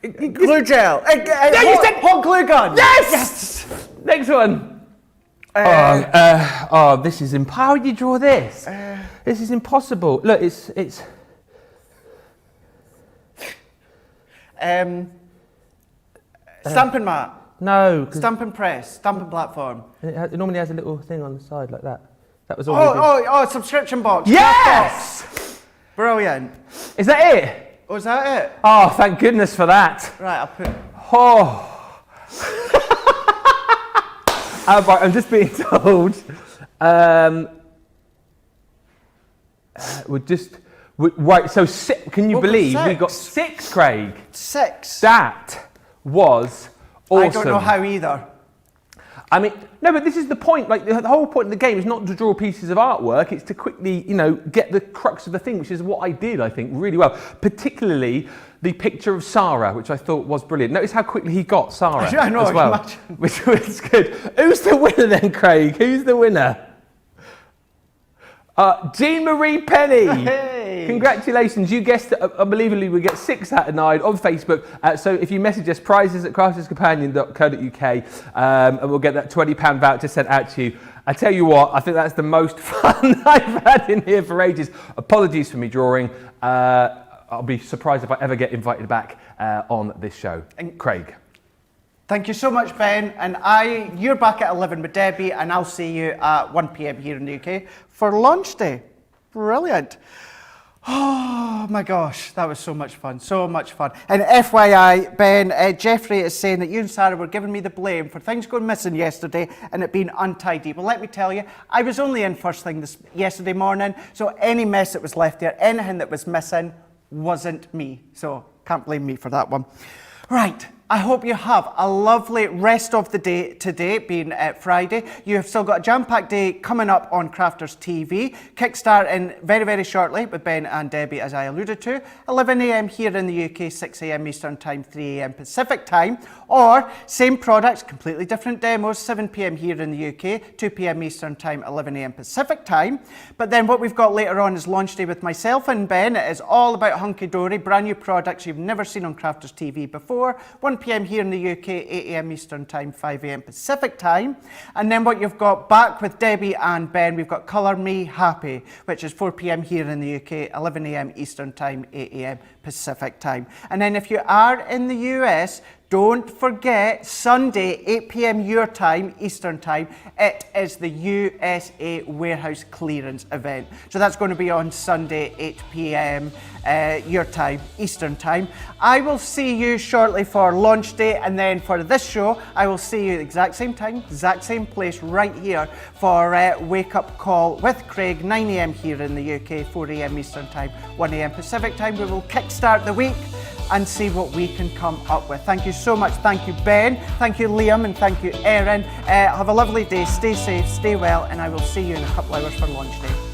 Speaker 1: Glue gel.
Speaker 2: you said-
Speaker 1: hot glue gun.
Speaker 2: Yes! Next one. This is how would you draw this? This is impossible. Look, it's.
Speaker 1: Stamping mat.
Speaker 2: No. 'Cause
Speaker 1: Stamping press. Stamping platform.
Speaker 2: it normally has a little thing on the side like that. That was all.
Speaker 1: Subscription box.
Speaker 2: Yes!
Speaker 1: Brilliant.
Speaker 2: Is that it?
Speaker 1: Oh, is that it?
Speaker 2: Oh, thank goodness for that.
Speaker 1: Right, I'll put.
Speaker 2: Oh. I'm just being told. Right. So can you believe we got 6, Craig?
Speaker 1: 6.
Speaker 2: That was awesome.
Speaker 1: I don't know how either.
Speaker 2: I mean, no, but this is the point. Like the whole point of the game is not to draw pieces of artwork; it's to quickly, get the crux of the thing, which is what I did, I think, really well. Particularly the picture of Sarah, which I thought was brilliant. Notice how quickly he got Sarah
Speaker 1: I know,
Speaker 2: as well, which was good. Who's the winner then, Craig? Who's the winner? Jean-Marie Penny.
Speaker 1: Hey.
Speaker 2: Congratulations, you guessed it. Unbelievably, we get 6 out of 9 on Facebook. So if you message us, prizes@crafterscompanion.co.uk, and we'll get that £20 voucher sent out to you. I tell you what, I think that's the most fun I've had in here for ages. Apologies for me drawing. I'll be surprised if I ever get invited back on this show. And Craig.
Speaker 1: Thank you so much, Ben. And you're back at 11 with Debbie, and I'll see you at 1 p.m. here in the UK for launch day. Brilliant. Oh my gosh, that was so much fun, so much fun. And FYI, Ben, Jeffrey is saying that you and Sarah were giving me the blame for things going missing yesterday and it being untidy. Well, let me tell you, I was only in first thing yesterday morning, so any mess that was left there, anything that was missing, wasn't me. So can't blame me for that one. Right. I hope you have a lovely rest of the day today, being Friday. You have still got a jam-packed day coming up on Crafters TV, kickstarting very, very shortly with Ben and Debbie, as I alluded to. 11 a.m. here in the UK, 6 a.m. Eastern Time, 3 a.m. Pacific Time. Or same products, completely different demos, 7 p.m. here in the UK, 2 p.m. Eastern Time, 11 a.m. Pacific Time. But then what we've got later on is launch day with myself and Ben. It is all about Hunky Dory, brand new products you've never seen on Crafters TV before. 1 p.m. here in the UK, 8 a.m. Eastern Time, 5 a.m. Pacific Time. And then what you've got back with Debbie and Ben, we've got Colour Me Happy, which is 4 p.m. here in the UK, 11 a.m. Eastern Time, 8 a.m. Pacific Time. And then if you are in the US, don't forget Sunday, 8 p.m. your time, Eastern Time, it is the USA Warehouse Clearance event. So that's going to be on Sunday, 8 p.m. Your time, Eastern Time. I will see you shortly for launch day, and then for this show, I will see you at the exact same time, exact same place right here for Wake Up Call with Craig, 9 a.m. here in the UK, 4 a.m. Eastern Time, 1 a.m. Pacific Time. We will kickstart the week. and see what we can come up with. Thank you so much. Thank you, Ben. Thank you, Liam, and thank you, Erin. Have a lovely day. Stay safe, stay well, and I will see you in a couple hours for launch day.